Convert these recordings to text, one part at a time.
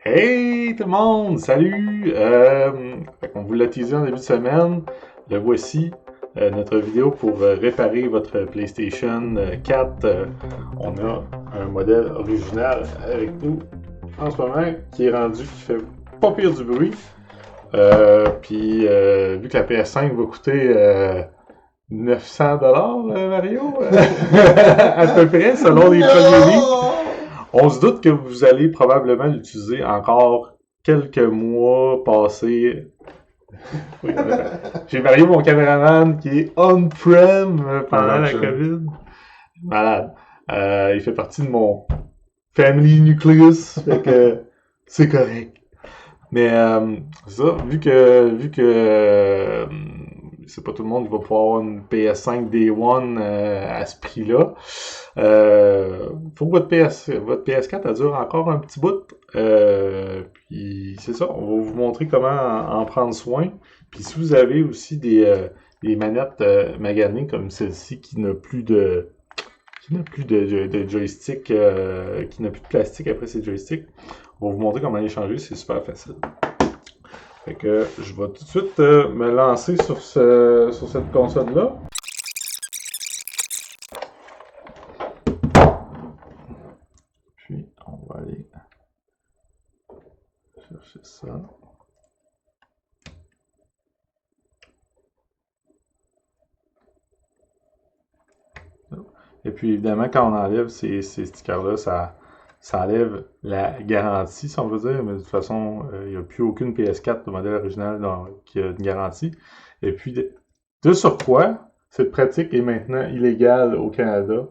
Hey tout le monde, salut! On vous l'a teasé en début de semaine. Le voici, notre vidéo pour réparer votre PlayStation 4. On a un modèle original avec nous en ce moment qui est rendu, qui fait pas pire du bruit. Vu que la PS5 va coûter 900 $, Mario, à peu près, selon les premiers livres. On se doute que vous allez probablement l'utiliser encore quelques mois passés. Oui, j'ai Mario, mon caméraman, qui est on-prem pendant la COVID. Malade. Il fait partie de mon family nucleus, fait que c'est correct. Mais c'est ça, vu que c'est pas tout le monde qui va pouvoir avoir une PS5 Day One à ce prix-là. Faut que votre PS4 elle dure encore un petit bout. Puis c'est ça, on va vous montrer comment en prendre soin. Puis si vous avez aussi des manettes maganées comme celle-ci qui n'a plus de joystick, qui n'a plus de plastique après ces joysticks, on va vous montrer comment les changer, c'est super facile. Fait que je vais tout de suite me lancer sur cette console-là. Puis on va aller chercher ça. Et puis évidemment, quand on enlève ces stickers-là, ça enlève la garantie, si on veut dire, mais de toute façon, il n'y a plus aucune PS4 de modèle original qui a une garantie. Et puis, de surcroît, cette pratique est maintenant illégale au Canada,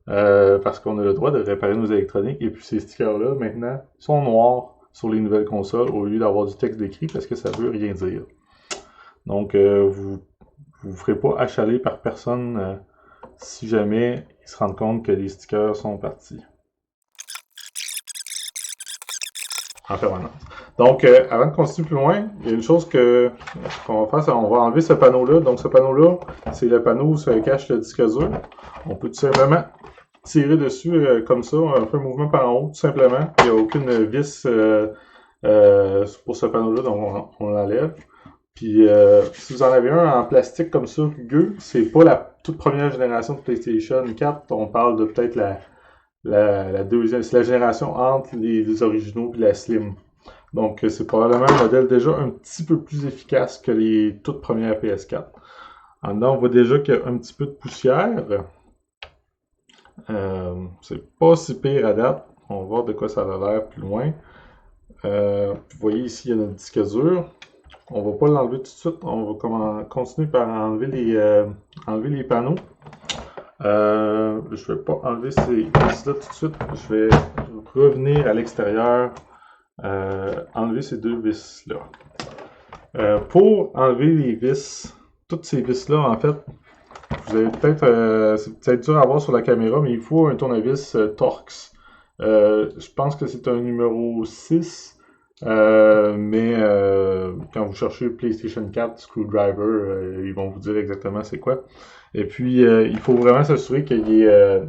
parce qu'on a le droit de réparer nos électroniques, et puis ces stickers-là, maintenant, sont noirs sur les nouvelles consoles, au lieu d'avoir du texte décrit, parce que ça veut rien dire. Donc, vous ne ferez pas achaler par personne si jamais ils se rendent compte que les stickers sont partis en permanence. Donc, avant de continuer plus loin, il y a une chose qu'on va faire, c'est qu'on va enlever ce panneau-là. Donc, ce panneau-là, c'est le panneau où se cache le disque dur. On peut tout simplement tirer dessus comme ça, on fait un mouvement par en haut, tout simplement. Il n'y a aucune vis pour ce panneau-là, donc on l'enlève. Puis, si vous en avez un en plastique comme ça, rugueux, c'est pas la toute première génération de PlayStation 4. On parle de peut-être la deuxième, c'est la génération entre les originaux et la Slim. Donc, c'est probablement un modèle déjà un petit peu plus efficace que les toutes premières PS4. En dedans, on voit déjà qu'il y a un petit peu de poussière. C'est pas si pire à date. On va voir de quoi ça a l'air plus loin. Vous voyez ici, il y a notre disque dur. On va pas l'enlever tout de suite. On va continuer par enlever les panneaux. Je vais pas enlever ces vis-là tout de suite. Je vais revenir à l'extérieur, enlever ces deux vis-là. Pour enlever les vis, toutes ces vis-là, en fait, vous avez c'est peut-être dur à voir sur la caméra, mais il faut un tournevis Torx. Je pense que c'est un numéro 6. Mais quand vous cherchez PlayStation 4 Screwdriver, ils vont vous dire exactement c'est quoi. Et puis, il faut vraiment s'assurer qu'il est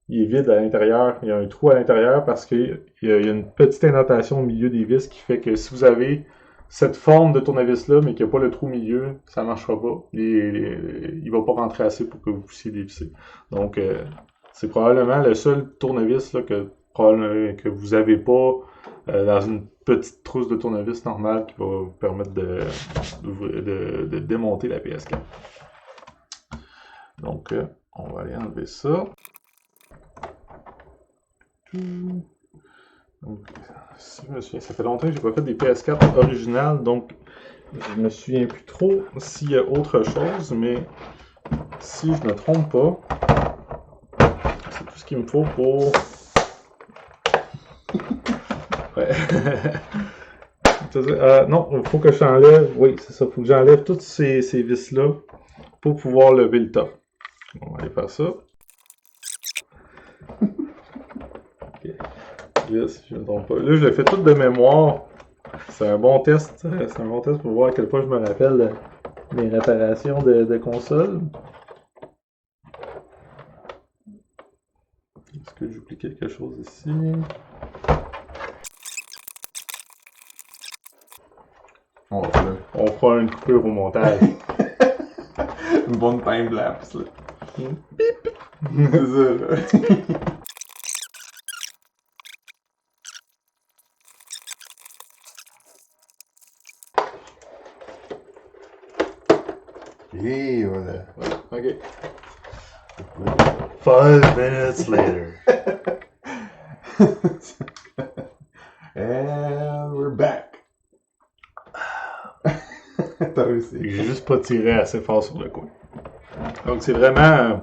vide à l'intérieur. Il y a un trou à l'intérieur parce qu'il y a une petite indentation au milieu des vis qui fait que si vous avez cette forme de tournevis-là, mais qu'il n'y a pas le trou au milieu, ça ne marchera pas. Il ne va pas rentrer assez pour que vous puissiez dévisser. Donc, c'est probablement le seul tournevis là, que vous n'avez pas dans une petite trousse de tournevis normale qui va vous permettre de démonter la PS4. Donc, on va aller enlever ça. Donc, si je me souviens, ça fait longtemps que j'ai pas fait des PS4 originales, donc je me souviens plus trop s'il y a autre chose, mais si je ne me trompe pas, c'est tout ce qu'il me faut pour... Ouais. Non, il faut que j'enlève... Oui, c'est ça, il faut que j'enlève toutes ces vis-là pour pouvoir lever le top. On va aller faire ça. Okay. Là, si je ne me trompe pas. Là, je le fais tout de mémoire. C'est un bon test. C'est un bon test pour voir à quel point je me rappelle mes réparations de console. Est-ce que j'oublie quelque chose ici? On va là. On fera une coupure au montage. Une bonne time-lapse, là. Bip! C'est ça, là. Et voilà. Ok. 5 minutes later. And we're back. T'as réussi. J'ai juste pas tiré assez fort sur le coin. Donc c'est vraiment...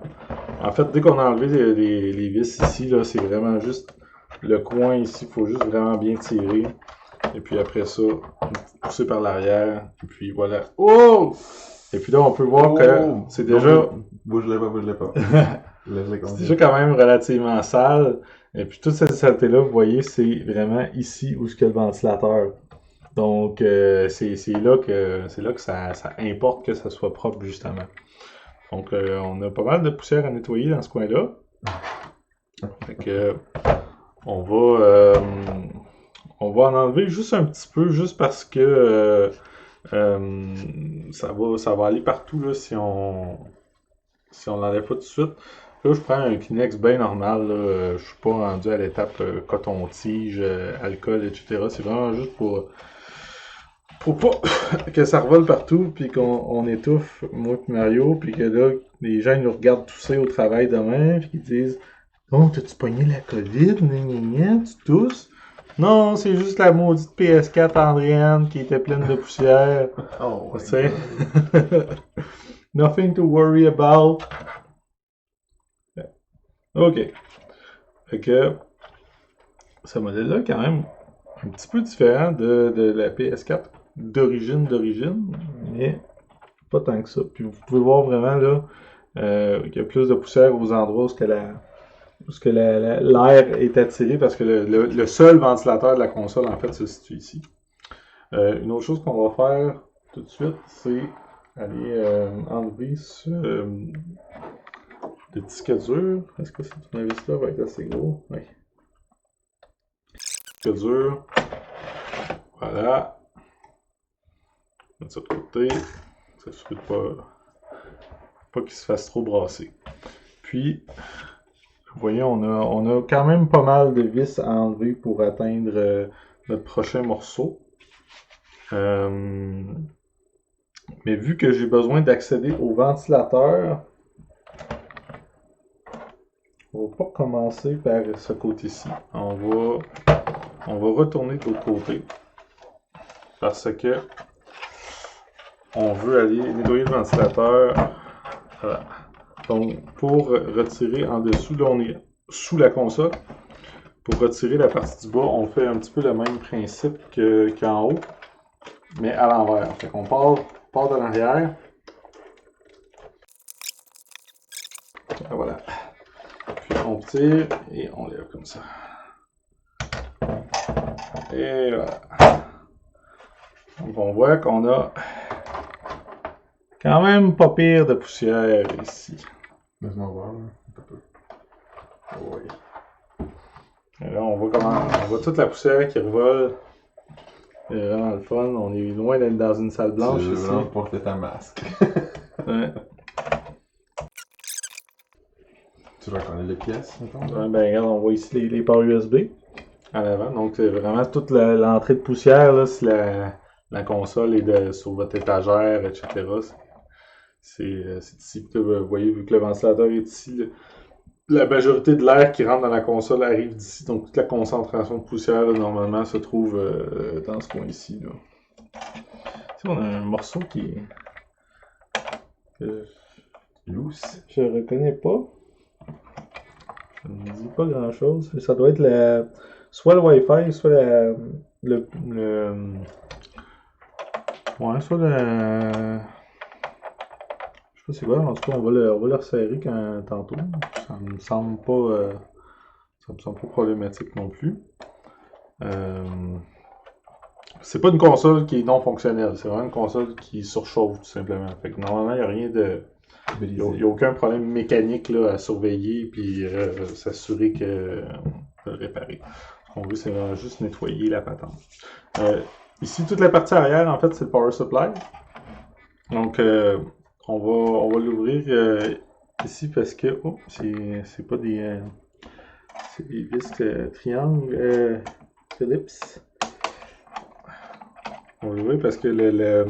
en fait, dès qu'on a enlevé les vis ici, là, c'est vraiment juste le coin ici. Il faut juste vraiment bien tirer. Et puis après ça, pousser par l'arrière. Et puis voilà. Oh! Et puis là, on peut voir que c'est déjà... Bouge-les pas. Laisse-les comme C'est ça. déjà quand même relativement sale. Et puis toute cette saleté-là, vous voyez, c'est vraiment ici où est le ventilateur. Donc c'est là que ça importe que ça soit propre justement. Donc on a pas mal de poussière à nettoyer dans ce coin-là. Fait que on va en enlever juste un petit peu, juste parce que ça va aller partout là, si on l'enlève pas tout de suite. Là, je prends un Kleenex bien normal. Là. Je suis pas rendu à l'étape coton-tige, alcool, etc. C'est vraiment juste pour pas que ça revole partout, puis qu'on étouffe, moi et Mario, puis que là, les gens ils nous regardent tousser au travail demain, puis qu'ils disent « Oh, t'as-tu pogné la COVID? Tu tousses? » Non, c'est juste la maudite PS4 Andréane qui était pleine de poussière. Oh, Tu sais? Nothing to worry about. OK. Fait que ce modèle-là est quand même un petit peu différent de la PS4 d'origine, mais pas tant que ça. Puis vous pouvez voir vraiment là qu'il y a plus de poussière aux endroits où l'air est attiré parce que le seul ventilateur de la console en fait se situe ici. Une autre chose qu'on va faire tout de suite, c'est aller enlever ce disque dur. Est-ce que cette tournevis-là va être assez gros? Oui. Disque dur. Voilà. Mettre ça de côté. S'assurer de pas qu'il se fasse trop brasser. Puis, vous voyez, on a quand même pas mal de vis à enlever pour atteindre notre prochain morceau. Mais vu que j'ai besoin d'accéder au ventilateur, on va pas commencer par ce côté-ci. On va retourner de l'autre côté. Parce que on veut aller nettoyer le ventilateur. Voilà. Donc, pour retirer en dessous, là on est sous la console. Pour retirer la partie du bas, on fait un petit peu le même principe qu'en haut, mais à l'envers. Fait qu'on part de l'arrière. Voilà. Puis on tire et on lève comme ça. Et voilà. Donc on voit qu'on a quand même pas pire de poussière ici. Laisse-moi voir, là. Oui. Et là, on voit toute la poussière qui revole. C'est vraiment le fun. On est loin d'être dans une salle blanche C'est ici. vraiment porter ta masque. Ouais. Tu reconnais les pièces, mettons? Ouais, ben regarde, on voit ici les ports USB à l'avant. Donc c'est vraiment toute l'entrée de poussière là, si la console est sur votre étagère, etc. C'est ici. Puis là, vous voyez, vu que le ventilateur est ici, la majorité de l'air qui rentre dans la console arrive d'ici. Donc toute la concentration de poussière là, normalement se trouve dans ce coin-ci. Là. Ici, on a un morceau qui que Loose. je reconnais pas. Ça ne me dit pas grand chose. Ça doit être soit le Wi-Fi, soit ouais, soit le. Je sais pas c'est quoi, en tout cas on va le resserrer tantôt. Ça me semble pas. Ça me semble pas problématique non plus. C'est pas une console qui est non fonctionnelle, c'est vraiment une console qui surchauffe tout simplement. Fait que normalement il n'y a rien de. Il n'y a aucun problème mécanique là, à surveiller puis s'assurer que de le réparer. Ce qu'on veut, c'est juste nettoyer la patente. Ici, toute la partie arrière, en fait, c'est le power supply. Donc, on va l'ouvrir ici parce que c'est pas des c'est des vis triangles Phillips. On va l'ouvrir parce que le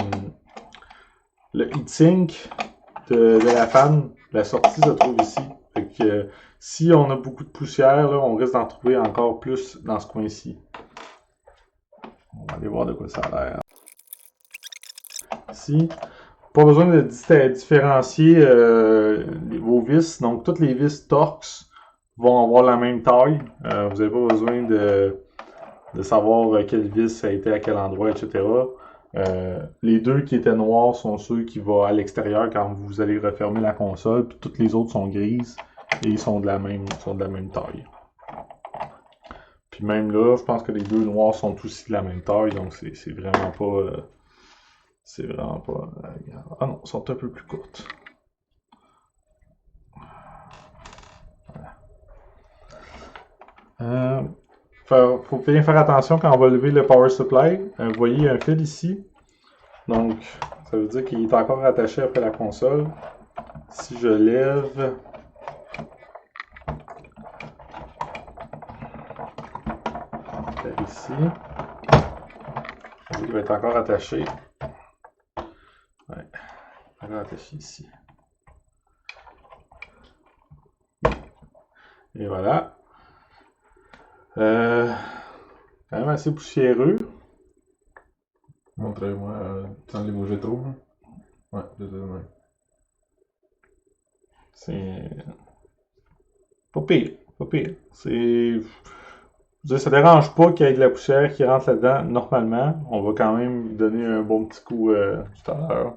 heatsink de la fan, la sortie se trouve ici. Fait que si on a beaucoup de poussière, là, on risque d'en trouver encore plus dans ce coin-ci. On va aller voir de quoi ça a l'air. Ici, pas besoin de différencier vos vis. Donc, toutes les vis Torx vont avoir la même taille. Vous n'avez pas besoin de savoir quelle vis a été à quel endroit, etc. Les deux qui étaient noirs sont ceux qui vont à l'extérieur quand vous allez refermer la console. Puis toutes les autres sont grises et ils sont de la même taille. Puis même là, je pense que les deux noirs sont aussi de la même taille. Donc, c'est vraiment pas... ah non, elles sont un peu plus courtes. Faut bien faire attention quand on va lever le power supply. Vous voyez un fil ici. Donc, ça veut dire qu'il est encore attaché après la console. Si je lève... Par ici. Il va être encore attaché. Ouais. Encore attaché ici. Et voilà. Quand même assez poussiéreux. Montrez-moi sans les bouger trop. Ouais, désolé. C'est pas pire, pas pire. Je veux dire, ça dérange pas qu'il y ait de la poussière qui rentre là-dedans normalement. On va quand même lui donner un bon petit coup tout à l'heure.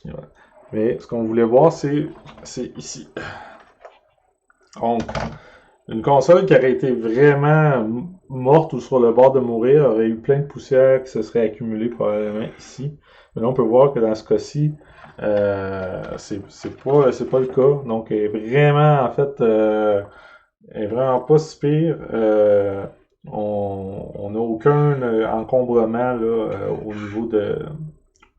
Voilà. Mais ce qu'on voulait voir, c'est ici. Donc, une console qui aurait été vraiment morte ou sur le bord de mourir aurait eu plein de poussière qui se serait accumulée probablement ici. Mais là, on peut voir que dans ce cas-ci, c'est pas le cas. Donc, elle est vraiment, en fait, elle est vraiment pas si pire. On n'a aucun encombrement là, au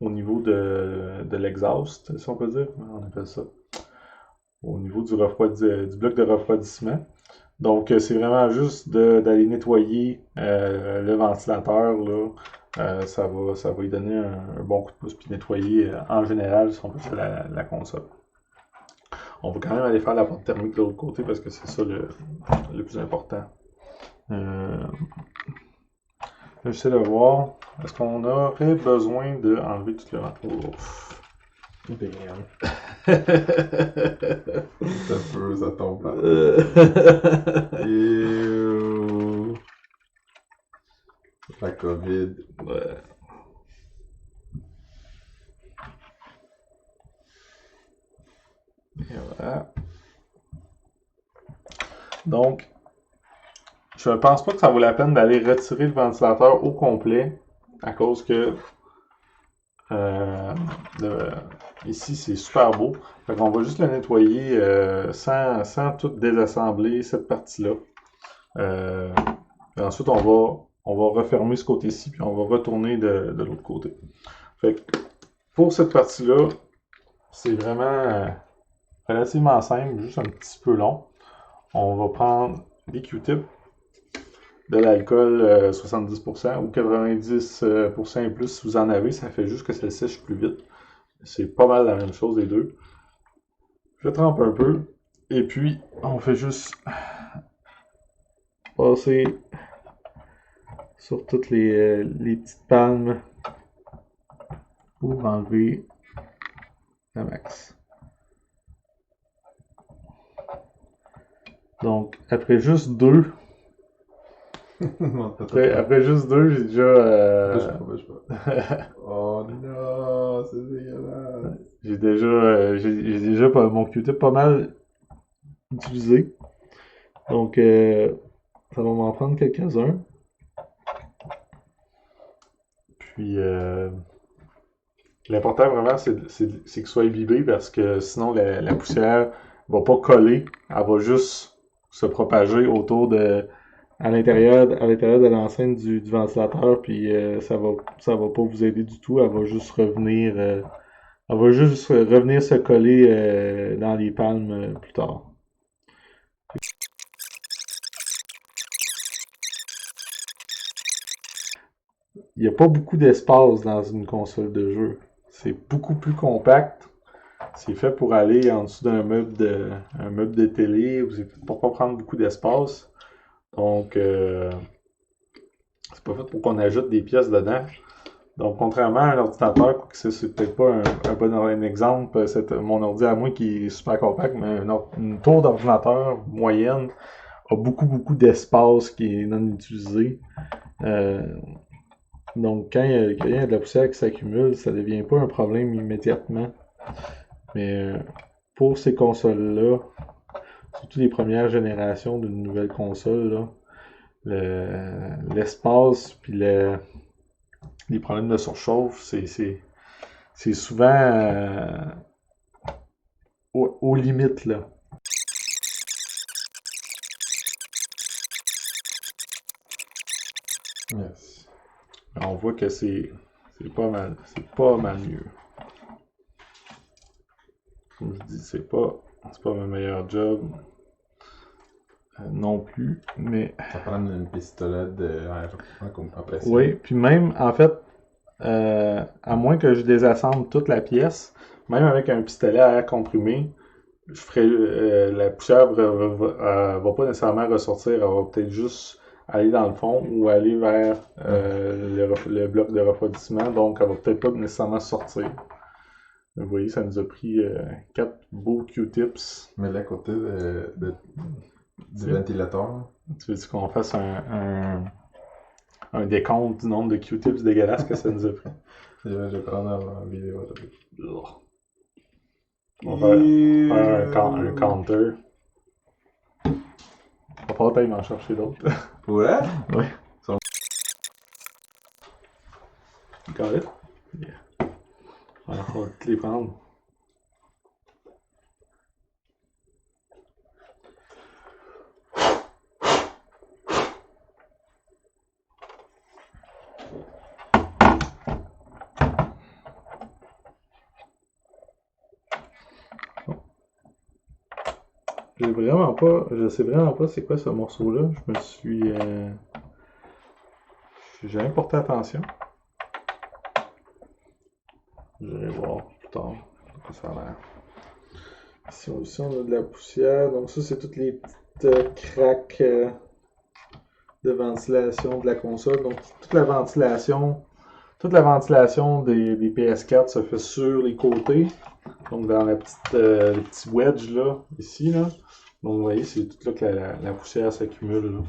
niveau de l'exhaust, si on peut dire. Comment on appelle ça? Au niveau du bloc de refroidissement. Donc, c'est vraiment juste d'aller nettoyer le ventilateur. Là. Ça va lui donner un bon coup de pouce puis nettoyer en général, si on peut dire, la console. On va quand même aller faire la porte thermique de l'autre côté parce que c'est ça le plus important. J'essaie de voir. Est-ce qu'on aurait besoin d'enlever tout le vent? Damn. Ça peut, ça tombe là. Ew. La COVID. Ouais. Et voilà. Donc, je ne pense pas que ça vaut la peine d'aller retirer le ventilateur au complet à cause que ici c'est super beau. Fait qu'on va juste le nettoyer sans tout désassembler cette partie-là. Ensuite, on va refermer ce côté-ci puis on va retourner de l'autre côté. Fait que pour cette partie-là, c'est vraiment relativement simple, juste un petit peu long. On va prendre des Q-tips, de l'alcool 70% ou 90% et plus si vous en avez, ça fait juste que ça sèche plus vite. C'est pas mal la même chose les deux. Je trempe un peu et puis on fait juste passer sur toutes les petites palmes pour enlever la max. Donc après juste deux, après juste deux, j'ai déjà. Bouge pas. Oh non, c'est dégueulasse. J'ai déjà mon Q-tip pas mal utilisé. Donc, ça va m'en prendre quelques-uns. Puis, l'important vraiment, c'est qu'il soit imbibé parce que sinon, la poussière va pas coller. Elle va juste se propager autour de à l'intérieur de l'enceinte du ventilateur, puis ça va pas vous aider du tout. Elle va juste revenir se coller dans les palmes plus tard. Il n'y a pas beaucoup d'espace dans une console de jeu. C'est beaucoup plus compact. C'est fait pour aller en dessous d'un meuble de télé. C'est fait pour pas prendre beaucoup d'espace. Donc, c'est pas fait pour qu'on ajoute des pièces dedans. Donc, contrairement à un ordinateur, c'est peut-être pas un bon exemple, c'est mon ordi à moi qui est super compact, mais une tour d'ordinateur moyenne a beaucoup d'espace qui est non utilisé. Donc, quand il y a de la poussière qui s'accumule, ça devient pas un problème immédiatement. Mais pour ces consoles-là, surtout les premières générations d'une nouvelle console, là, l'espace puis les problèmes de surchauffe, c'est souvent aux limites, là. Yes. On voit que c'est pas mal mieux. Comme je dis, c'est pas mon meilleur job non plus, mais Ça prend une pistolet d'air comme pression. oui, puis même en fait, à moins que je désassemble toute la pièce, même avec un pistolet à air comprimé, je ferai la poussière va pas nécessairement ressortir, elle va peut-être juste aller dans le fond ou aller vers le bloc de refroidissement, donc elle va peut-être pas nécessairement sortir. Vous voyez, ça nous a pris 4 beaux Q-tips. Mais là, à côté du ventilateur. Tu veux-tu qu'on fasse un décompte du nombre de Q-tips dégueulasses que ça nous a pris? Je vais prendre la vidéo. On va faire un counter. On va pas peut-être en chercher d'autres. Ouais? Oui. Sont- Got it? Yeah. Alors, on va toutes les prendre. Je sais vraiment pas c'est quoi ce morceau-là. J'ai jamais porté attention. Je vais voir plus tard de quoi ça a l'air. Ici, on a de la poussière. Donc ça, c'est toutes les petites craques de ventilation de la console. Donc toute la ventilation des PS4 se fait sur les côtés. Donc dans le petit wedge là, ici là. Donc vous voyez, c'est tout là que la poussière s'accumule là.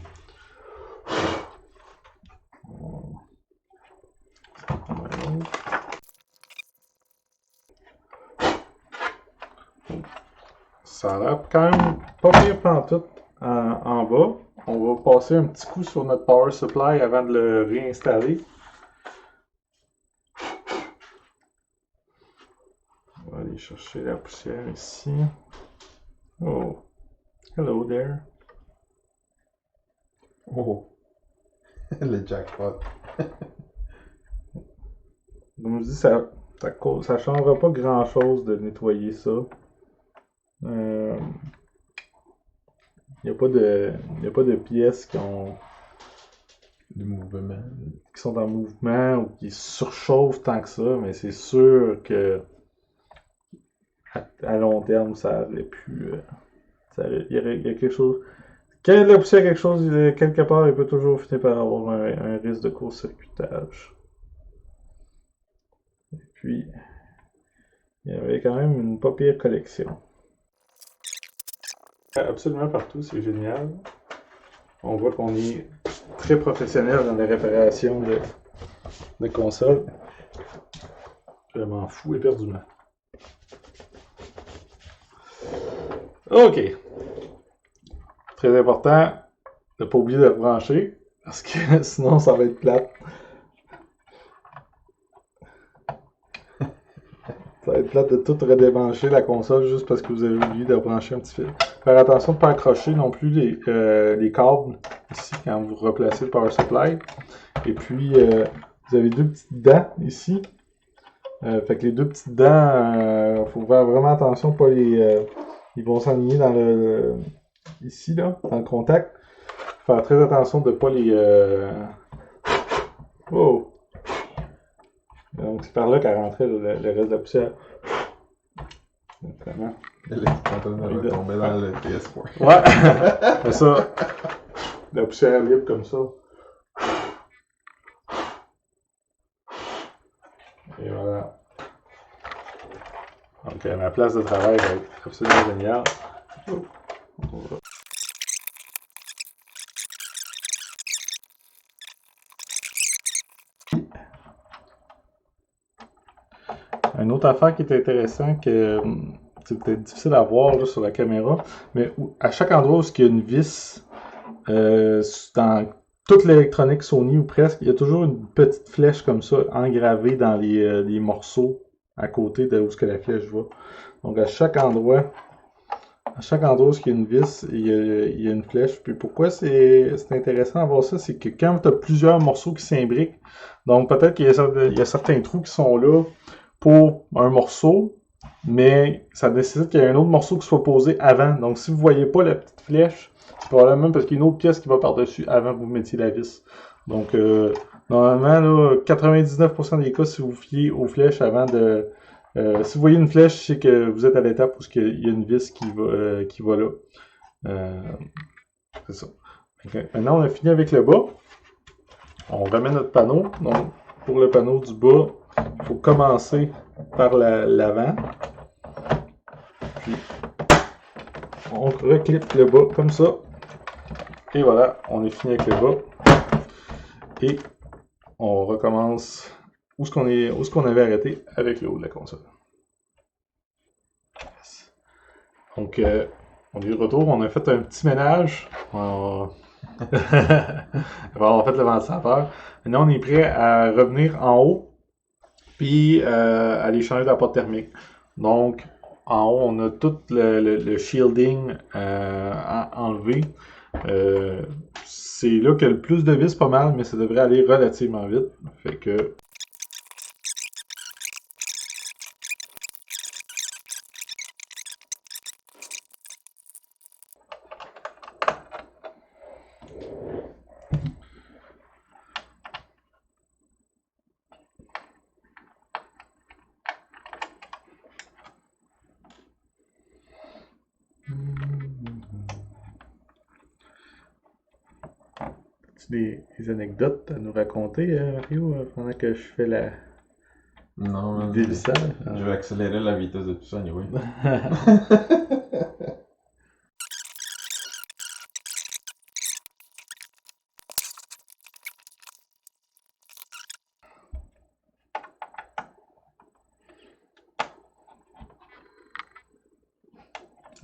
Ça a l'air quand même pas pire pantoute en bas. On va passer un petit coup sur notre power supply avant de le réinstaller. On va aller chercher la poussière ici. Oh, hello there. Oh, le jackpot. Comme je dis, ça changera pas grand chose de nettoyer ça. Il n'y a pas de pièces qui sont en mouvement ou qui surchauffent tant que ça, mais c'est sûr que à long terme, ça aurait pu. Il y a quelque chose. Quand il y a de la poussière quelque chose, quelque part, il peut toujours finir par avoir un risque de court-circuitage. Et puis, il y avait quand même une pas pire collection. Absolument partout, c'est génial. On voit qu'on est très professionnel dans la réparation de consoles. Je m'en fous éperdument. Ok. Très important de ne pas oublier de le brancher, parce que sinon ça va être plate. Ça va être plate de tout redébrancher la console juste parce que vous avez oublié de brancher un petit fil. Faire attention de ne pas accrocher non plus les câbles ici quand vous replacez le power supply. Et puis, vous avez deux petites dents ici. Fait que les deux petites dents, faut faire vraiment attention, pas les. Ils vont s'aligner dans ici, là, dans le contact. Faire très attention de ne pas les. Oh! Donc, c'est par là qu'elle rentrait le reste de la poussière. Vraiment. L'électrocontrôleur va tomber dans le PS4. Ouais! C'est ça. La poussière libre comme ça. Et voilà. Donc, ma place de travail va être absolument géniale. Une autre affaire qui est intéressante, que c'est peut-être difficile à voir là, sur la caméra, mais à chaque endroit où il y a une vis, dans toute l'électronique Sony ou presque, il y a toujours une petite flèche comme ça engravée dans les morceaux à côté de où ce que la flèche va. Donc à chaque endroit où il y a une vis, il y a une flèche. Puis pourquoi c'est intéressant à voir ça, c'est que quand tu as plusieurs morceaux qui s'imbriquent, donc peut-être qu'il y a certains trous qui sont là pour un morceau, mais ça nécessite qu'il y ait un autre morceau qui soit posé avant. Donc si vous ne voyez pas la petite flèche, c'est probablement parce qu'il y a une autre pièce qui va par-dessus avant que vous mettiez la vis. Donc normalement, là, 99% des cas, si vous fiez aux flèches avant de... si vous voyez une flèche, c'est que vous êtes à l'étape où il y a une vis qui va là. C'est ça. Okay. Maintenant, on a fini avec le bas. On remet notre panneau. Donc, pour le panneau du bas, il faut commencer par l'avant. Puis, on reclippe le bas comme ça. Et voilà, on est fini avec le bas. Et on recommence où est-ce qu'on avait arrêté avec le haut de la console. Yes. Donc, on est de retour. On a fait un petit ménage. On a fait le ventilateur. Maintenant, on est prêt à revenir en haut. Puis, aller changer la porte thermique. Donc, en haut, on a tout le shielding enlevé. C'est là qu'il y a le plus de vis, pas mal, mais ça devrait aller relativement vite. Fait que... Des anecdotes à nous raconter, Mario, pendant que je fais le dévissage? Je vais accélérer la vitesse de tout ça, anyway.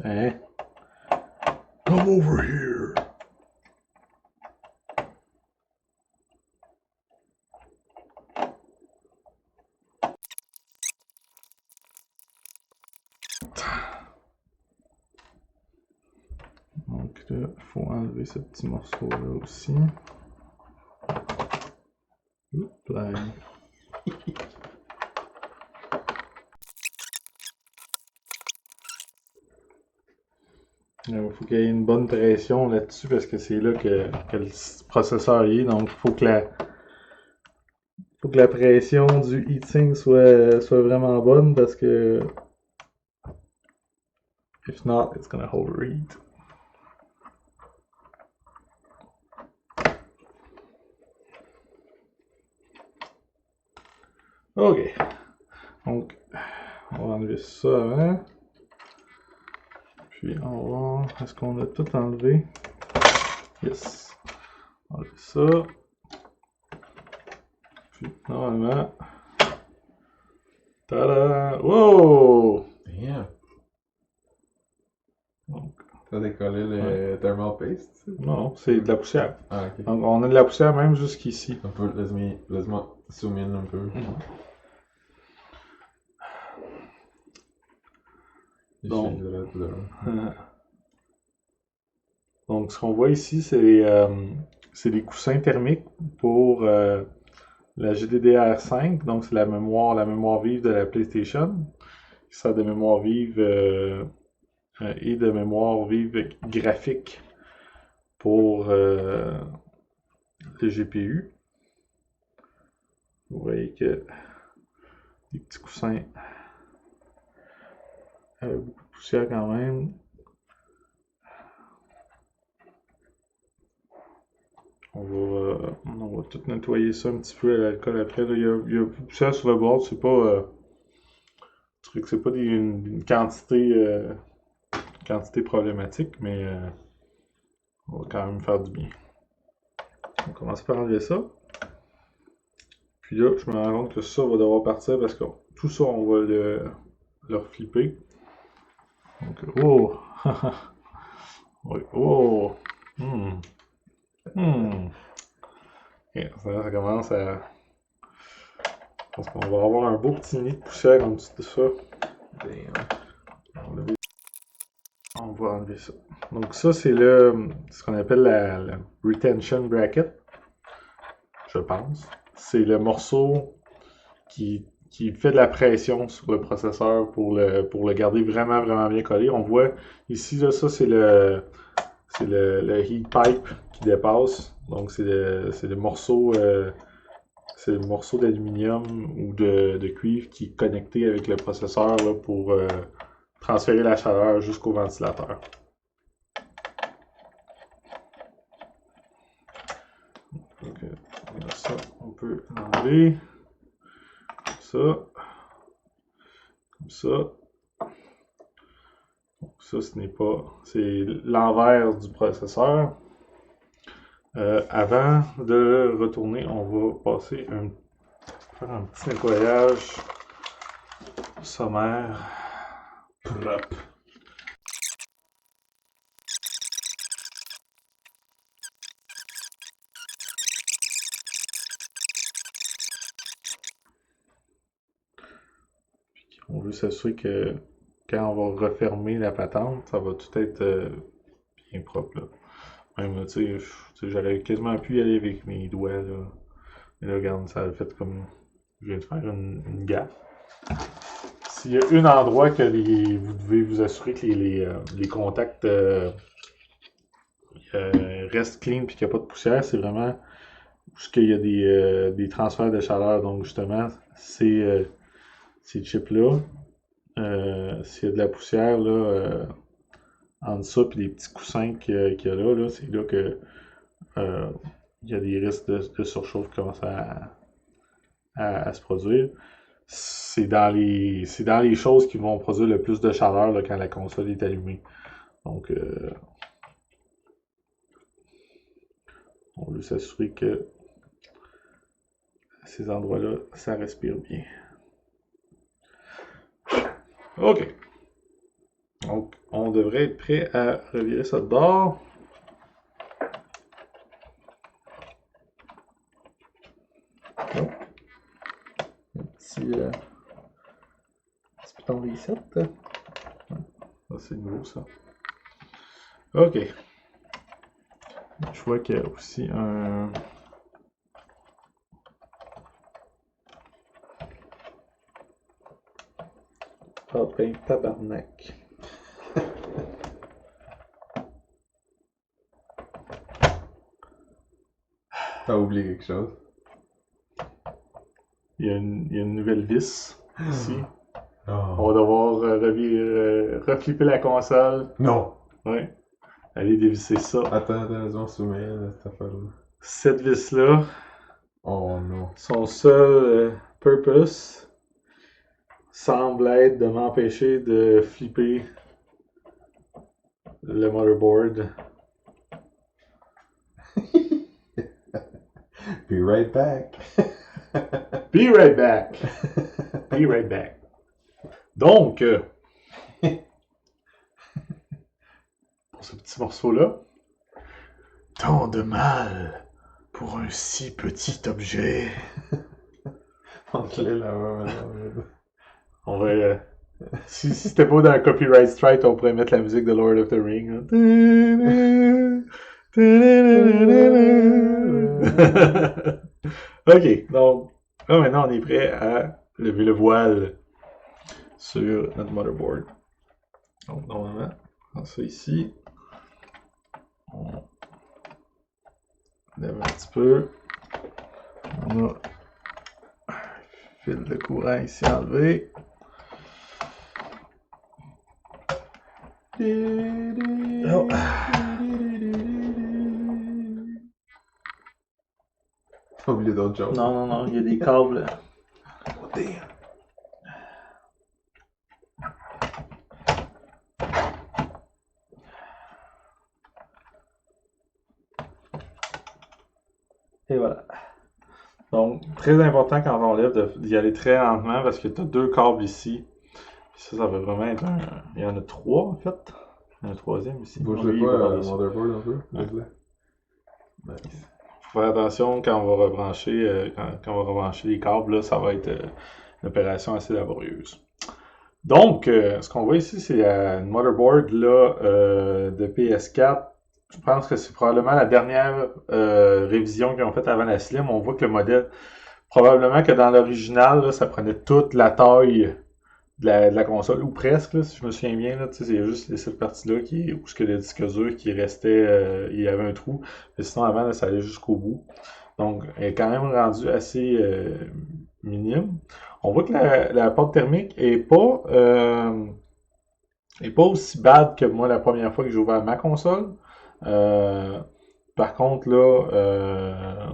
Hein? Come over here! Donc là, il faut enlever ce petit morceau-là aussi. Oups là. Il faut qu'il y ait une bonne pression là-dessus parce que c'est là que le processeur y est. Donc il faut que la pression du heatsink soit vraiment bonne parce que if not, it's gonna overheat. Ok. Donc, on va enlever ça avant. Puis on va voir, est-ce qu'on a tout enlevé? Yes. On enlever ça. Puis normalement. Tada! Wow! Damn! Donc, T'as décollé le thermal paste? non, c'est de la poussière. Ah, ok. Donc on a de la poussière même jusqu'ici. Un peu, laisse-moi zoom in un peu. Donc, Je dirais là. donc, ce qu'on voit ici, c'est des coussins thermiques pour la GDDR5. Donc, c'est la mémoire vive de la PlayStation. Qui sert de mémoire vive et de mémoire vive graphique pour le GPU. Vous voyez que des petits coussins avec beaucoup de poussière quand même. On va tout nettoyer ça un petit peu à l'alcool après. Là. Il y a beaucoup de poussière sur le bord, c'est pas. C'est pas une quantité problématique, mais on va quand même faire du bien. On commence par enlever ça. Puis là, je me rends compte que ça va devoir partir parce que tout ça, on va le reflipper. Donc, oh! Oui, oh! Et ça commence à. Je pense qu'on va avoir un beau petit nid de poussière en dessous de ça. On va enlever ça. Donc ça, c'est ce qu'on appelle la retention bracket, je pense. C'est le morceau qui fait de la pression sur le processeur pour le garder vraiment, vraiment bien collé. On voit ici, là, ça, c'est le heat pipe qui dépasse. Donc c'est le morceau d'aluminium ou de cuivre qui est connecté avec le processeur là, pour transférer la chaleur jusqu'au ventilateur. Donc, ça, on peut l'enlever. Comme ça. Donc, ça, ce n'est pas. C'est l'envers du processeur. Avant de retourner, on va faire un petit nettoyage sommaire. Propre. On veut s'assurer que quand on va refermer la patente, ça va tout être bien propre. Là. Même, tu sais, j'aurais quasiment pu y aller avec mes doigts. Là. Mais là, regarde, ça a fait comme. Je viens de faire une gaffe. S'il y a un endroit que vous devez vous assurer que les contacts restent clean et qu'il n'y a pas de poussière, c'est vraiment où il y a des transferts de chaleur. Donc, justement, ces chips-là, s'il y a de la poussière là, entre ça et les petits coussins qu'il y a là, c'est là que il y a des risques de surchauffe qui commencent à se produire. C'est dans les choses qui vont produire le plus de chaleur là, quand la console est allumée. Donc, on veut s'assurer que à ces endroits-là, ça respire bien. OK. Donc, on devrait être prêt à revirer ça de bord. Oh. Un petit piton reset. Ça, c'est nouveau, ça. OK. Je vois qu'il y a aussi un... Ah ben, tabarnak. T'as oublié quelque chose? Il y a une nouvelle vis ici. Oh. On va devoir reflipper la console. Non! Ouais. Allez dévisser ça. Attends, je m'en souviens de cette affaire-là. Cette vis-là, Oh non. son seul purpose semble être de m'empêcher de flipper le motherboard. Be right back. Be right back. Be right back. Donc, pour ce petit morceau-là, tant de mal pour un si petit objet. On te l'est là, On va Si c'était pas dans un copyright strike, on pourrait mettre la musique de Lord of the Rings. Ok, donc là maintenant on est prêt à lever le voile sur notre motherboard. Donc normalement, on ça ici. On lève un petit peu. On a un fil de courant ici enlevé. Oh. Pas oublié d'autres choses. Non, il y a des câbles. Oh, damn. Et voilà. Donc, très important quand on lève d'y aller très lentement parce que tu as deux câbles ici. Puis ça va vraiment être un. Il y en a trois en fait. Il y en a un troisième ici. Bouge-le Lui, il va pas, par-dessus. motherboard un peu. Ouais. Bouge-le. Nice. Faut faire attention quand on va rebrancher, quand on va rebrancher les câbles, là, ça va être une opération assez laborieuse. Donc, ce qu'on voit ici, c'est une motherboard là, de PS4. Je pense que c'est probablement la dernière révision qu'ils ont faite avant la Slim. On voit que le modèle, probablement que dans l'original, là, ça prenait toute la taille de la console, ou presque, là, si je me souviens bien. Là, c'est juste cette partie-là où ce que le disque dur qui restait, il y avait un trou. Mais sinon, avant, là, ça allait jusqu'au bout. Donc, elle est quand même rendue assez minime. On voit que la porte thermique est pas aussi bad que moi la première fois que j'ai ouvert ma console. Par contre, là,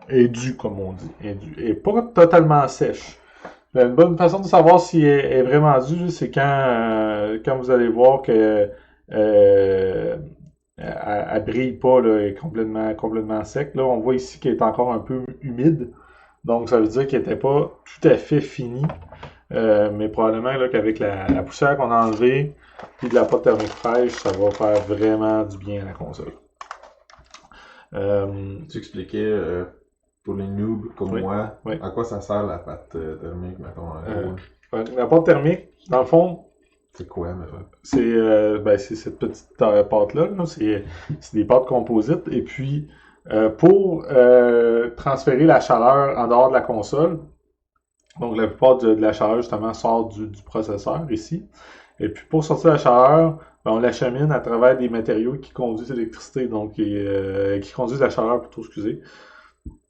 est due, comme on dit. Est due. Elle est pas totalement sèche. Une bonne façon de savoir si elle est vraiment due, c'est quand vous allez voir que elle brille pas, là, elle est complètement sec. Là, on voit ici qu'elle est encore un peu humide. Donc, ça veut dire qu'elle n'était pas tout à fait finie. Mais probablement là, qu'avec la poussière qu'on a enlevée puis de la pâte thermique fraîche, ça va faire vraiment du bien à la console. Tu expliquais pour les noobs comme Oui, moi, oui. à quoi ça sert la pâte thermique, mettons, en gros? La pâte thermique, dans le fond, C'est quoi, mettons? c'est cette petite pâte-là. Là. C'est des pâtes composites. Et puis, pour transférer la chaleur en dehors de la console, donc la plupart de la chaleur justement sort du processeur ici. Et puis pour sortir la chaleur, ben, on l'achemine à travers des matériaux qui conduisent l'électricité, donc qui conduisent la chaleur plutôt, excusez.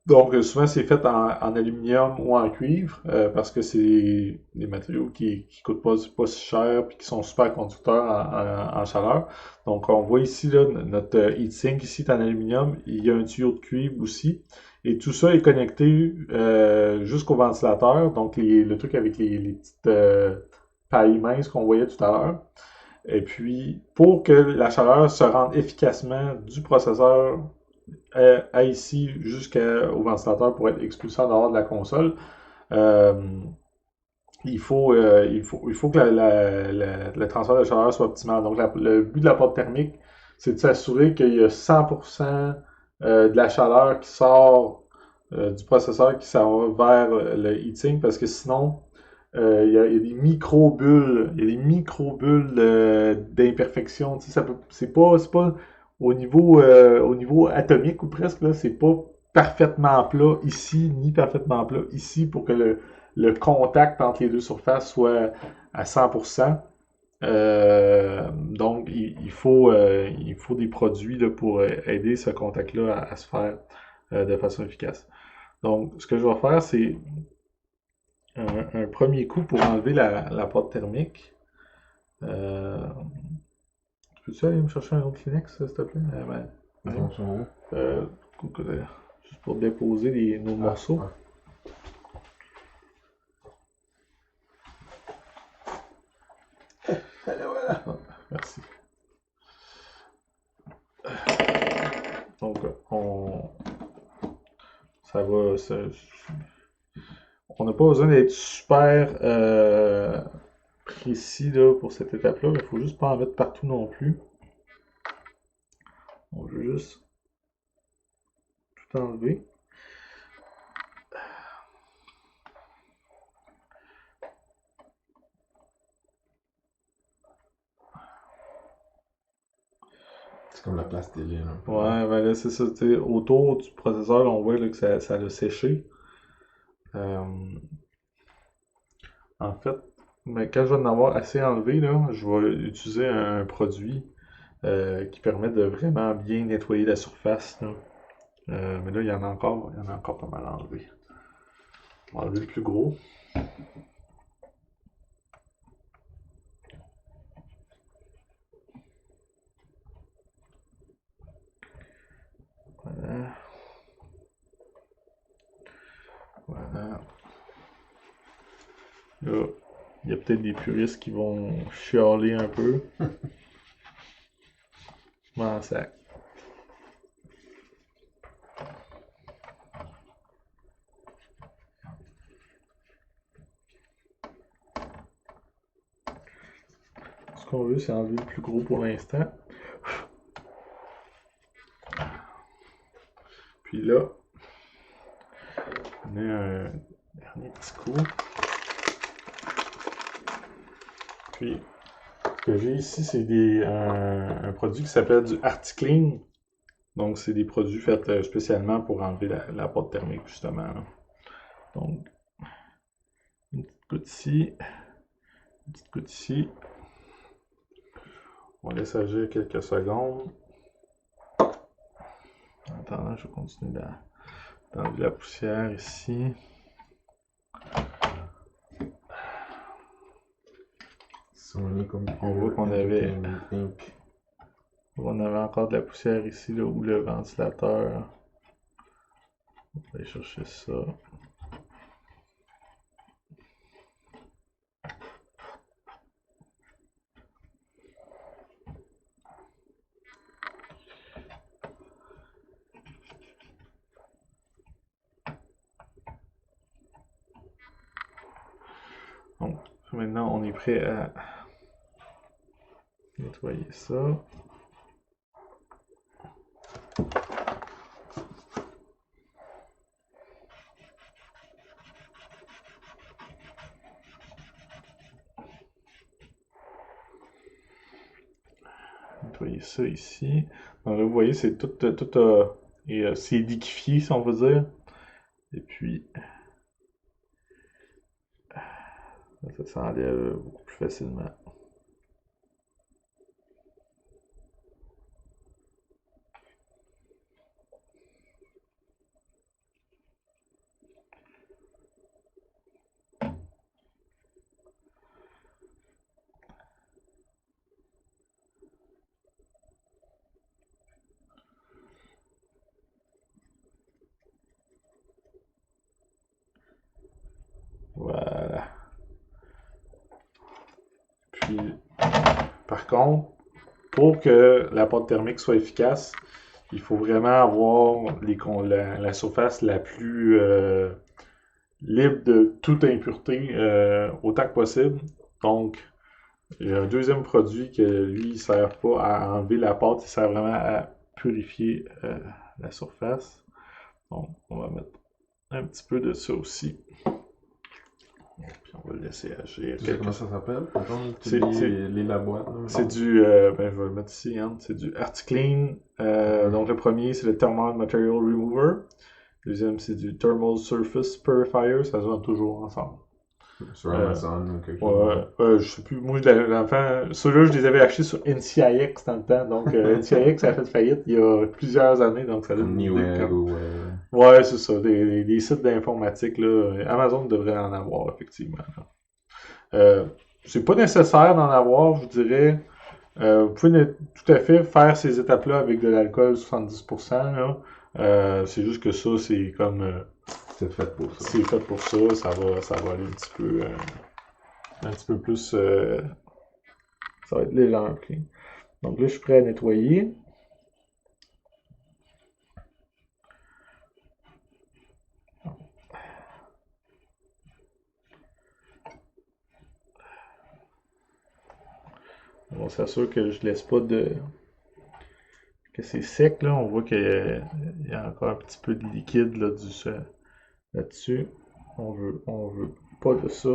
Donc souvent c'est fait en aluminium ou en cuivre parce que c'est des matériaux qui coûtent pas si cher puis qui sont super conducteurs en chaleur. Donc on voit ici là, notre heatsink ici est en aluminium, il y a un tuyau de cuivre aussi. Et tout ça est connecté jusqu'au ventilateur, donc le truc avec les petites pailles minces qu'on voyait tout à l'heure. Et puis, pour que la chaleur se rende efficacement du processeur à ici jusqu'au ventilateur pour être expulsé en dehors de la console, euh, il faut que le transfert de chaleur soit optimal. Donc, le but de la porte thermique, c'est de s'assurer qu'il y a 100% de la chaleur qui sort du processeur qui s'en va vers le heatsink parce que sinon, il y a des micro-bulles, d'imperfection. Tu sais, c'est pas au niveau atomique ou presque, là, c'est pas parfaitement plat ici, ni parfaitement plat ici pour que le contact entre les deux surfaces soit à 100%. Donc, il faut des produits là, pour aider ce contact-là à se faire de façon efficace. Donc, ce que je vais faire, c'est un premier coup pour enlever la pâte thermique. Peux-tu aller me chercher un autre Kleenex, s'il te plaît? Ils sont où? Juste pour déposer nos morceaux. Ouais. Voilà. Ah, merci. Donc, ça va. On n'a pas besoin d'être super précis là, pour cette étape-là. Il ne faut juste pas en mettre partout non plus. On veut juste tout enlever. plastiline un peu. Ouais, ben là, c'est ça. Autour du processeur, là, on voit là, que ça l'a séché. En fait, mais quand je vais en avoir assez enlevé, là, je vais utiliser un produit qui permet de vraiment bien nettoyer la surface. Là. Mais là, il y en a encore pas mal enlevé. On va enlever le plus gros. Voilà. Voilà. Là, il y a peut-être des puristes qui vont chialer un peu. M'en sac. Ce qu'on veut, c'est enlever le plus gros pour l'instant. Puis là, on a un dernier petit coup. Puis, ce que j'ai ici, c'est un produit qui s'appelle du Articlean. Donc, c'est des produits faits spécialement pour enlever la pâte thermique, justement. Là. Donc, une petite goutte ici, une petite goutte ici. On laisse agir quelques secondes. En attendant, je vais continuer d'enlever la poussière ici. On voit qu'on avait encore de la poussière ici, là, où le ventilateur. On va aller chercher ça. Donc, maintenant, on est prêt à nettoyer ça. Nettoyer ça ici. Donc là, vous voyez, c'est tout c'est liquéfié, si on veut dire. Et puis, ça s'enlève beaucoup plus facilement. Voilà. Puis, par contre, pour que la pâte thermique soit efficace, il faut vraiment avoir la surface la plus libre de toute impureté autant que possible. Donc, il y a un deuxième produit que lui, il ne sert pas à enlever la pâte, il sert vraiment à purifier la surface. Donc, on va mettre un petit peu de ça aussi. Puis on va le laisser agir. Tu sais comment ça s'appelle? C'est la boîte. C'est du, ben je vais le mettre ici, hein. C'est du Articlean. Donc le premier, c'est le Thermal Material Remover. Le deuxième, c'est du Thermal Surface Purifier. Ça se vend toujours ensemble. Sur Amazon ou quelque chose. Ouais, je sais plus. Moi, l'enfant, ceux-là, je les avais achetés sur NCIX dans le temps. Donc, NCIX a fait faillite il y a plusieurs années. Donc, ça Comme Newegg ou... Ouais, c'est ça. Des sites d'informatique, là. Amazon devrait en avoir, effectivement. C'est pas nécessaire d'en avoir, je dirais. Vous pouvez tout à fait faire ces étapes-là avec de l'alcool 70%. Là. C'est juste que ça, c'est comme... c'est fait pour ça. C'est fait pour ça. Ça va aller un petit peu plus... ça va être légèrement clean. Donc là, je suis prêt à nettoyer. On s'assure que je laisse pas que c'est sec, là. On voit qu'il y a encore un petit peu de liquide là, là-dessus. On veut pas de ça.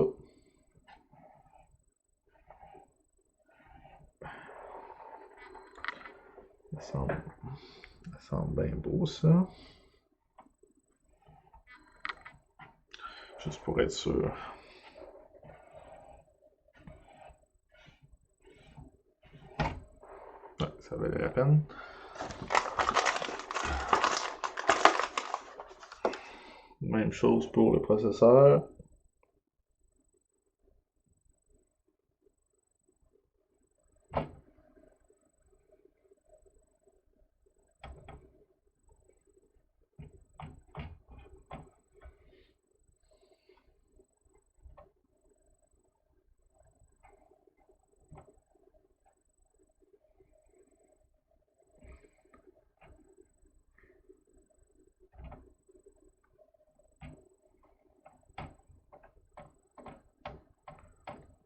Ça semble bien beau, ça. Juste pour être sûr. Ouais, ça valait la peine. Même chose pour le processeur.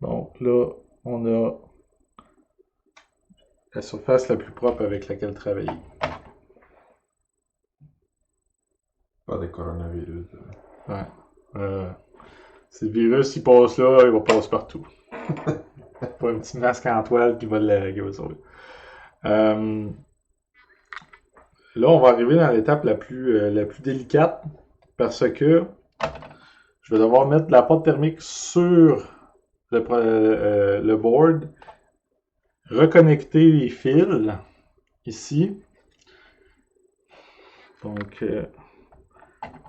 Donc là, on a la surface la plus propre avec laquelle travailler. Pas de coronavirus. Ouais. Si le virus, il passe là, il va passer partout. Pas un petit masque en toile qui va le sauver. Là, on va arriver dans l'étape la plus délicate parce que je vais devoir mettre la porte thermique sur le board, reconnecter les fils ici. Donc,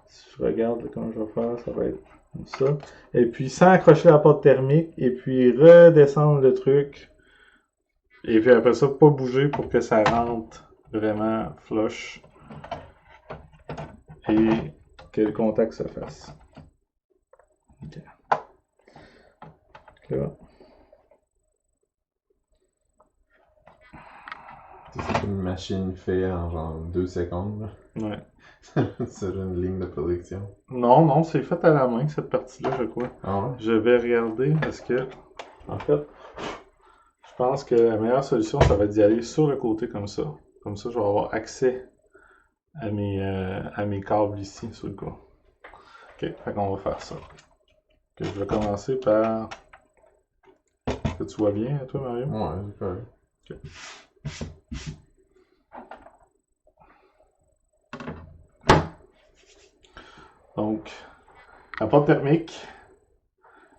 si je regarde comment je vais faire, ça va être comme ça. Et puis, sans accrocher la porte thermique, et puis redescendre le truc. Et puis après ça, pas bouger pour que ça rentre vraiment flush. Et que le contact se fasse. Ok. Là. C'est une machine faite en genre 2 secondes. Ouais. Sur une ligne de production. Non, c'est fait à la main, cette partie-là, je crois. Ah ouais? Je vais regarder parce que, en fait, je pense que la meilleure solution, ça va être d'y aller sur le côté comme ça. Comme ça, je vais avoir accès à mes câbles ici, sur le coup. Ok, fait qu'on va faire ça. Ok, je vais commencer par... Est-ce que tu vois bien, toi, Mario? Ouais, c'est correct. Ok. Donc, la porte thermique,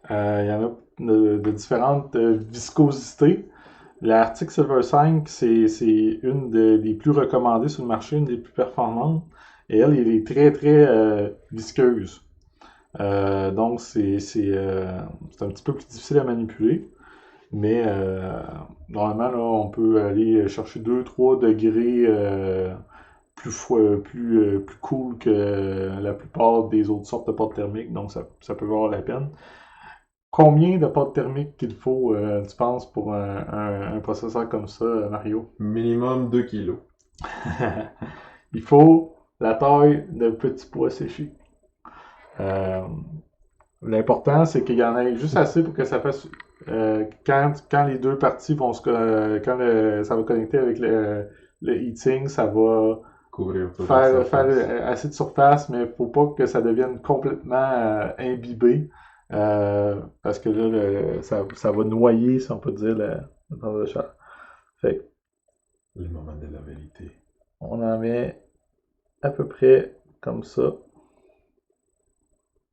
il y en a de différentes viscosités. L'Arctic Silver 5, c'est une des plus recommandées sur le marché, une des plus performantes. Et elle est très, très visqueuse. Donc, c'est un petit peu plus difficile à manipuler. Mais normalement, là, on peut aller chercher 2-3 degrés plus cool que la plupart des autres sortes de portes thermiques. Donc, ça peut valoir la peine. Combien de portes thermiques qu'il faut, tu penses, pour un processeur comme ça, Mario? Minimum 2 kilos. Il faut la taille de petits pois séchés. L'important, c'est qu'il y en ait juste assez pour que ça fasse... quand les deux parties vont se... quand ça va connecter avec le heatsink, ça va Couvrir toute la faire assez de surface, mais il ne faut pas que ça devienne complètement imbibé. Parce que là, ça va noyer, si on peut dire, le temps de chaleur. Fait que Le moment de la vérité. on en met à peu près comme ça.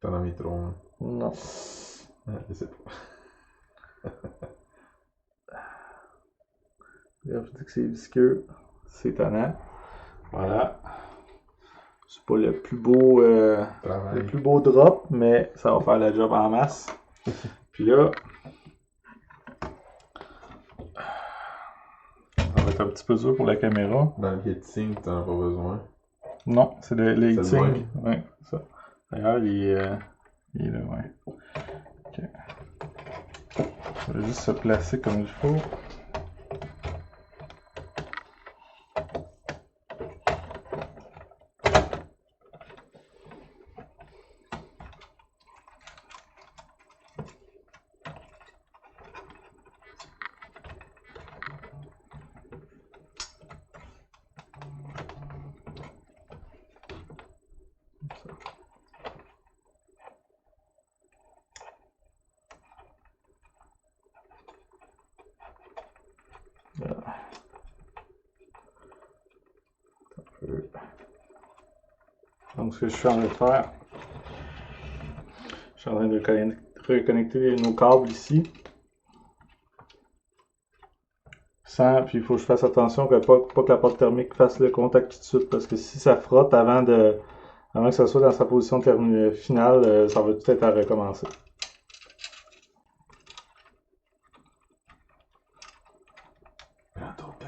T'en as mis trop, hein? Non. Je sais pas. Là, je dis que c'est visqueux. C'est étonnant. Voilà. C'est pas le plus beau drop, mais ça va faire le job en masse. Puis là, ça va être un petit peu dur pour la caméra. Dans le heatsink, t'en as pas besoin. Non, c'est le C'est le heatsink. Ouais, ça. D'ailleurs, il est là, ouais. Ok. Ça va juste se placer comme il faut. Donc, ce que je suis en train de faire, je suis en train de reconnecter nos câbles ici. Puis il faut que je fasse attention que pas que la porte thermique fasse le contact tout de suite, parce que si ça frotte avant que ça soit dans sa position finale, ça va tout être à recommencer. Prends ton temps.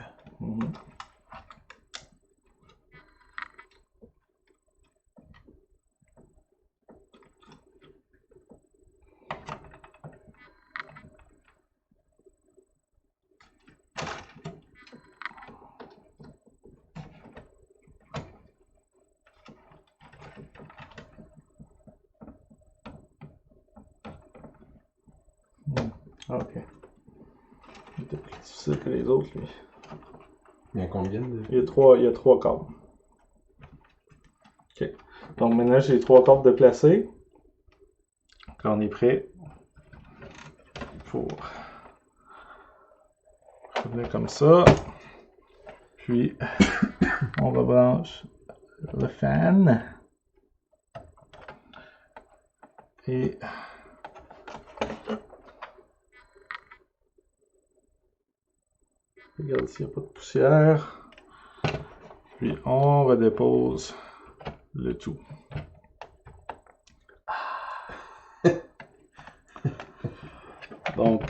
Ok. Il était plus difficile que les autres, lui. Il y a combien de... Il y a trois câbles. Ok. Donc maintenant, j'ai les 3 câbles de placer. Quand on est prêt pour revenir comme ça. Puis, on rebranche le fan. Et regarde s'il n'y a pas de poussière. Puis on redépose le tout. Donc,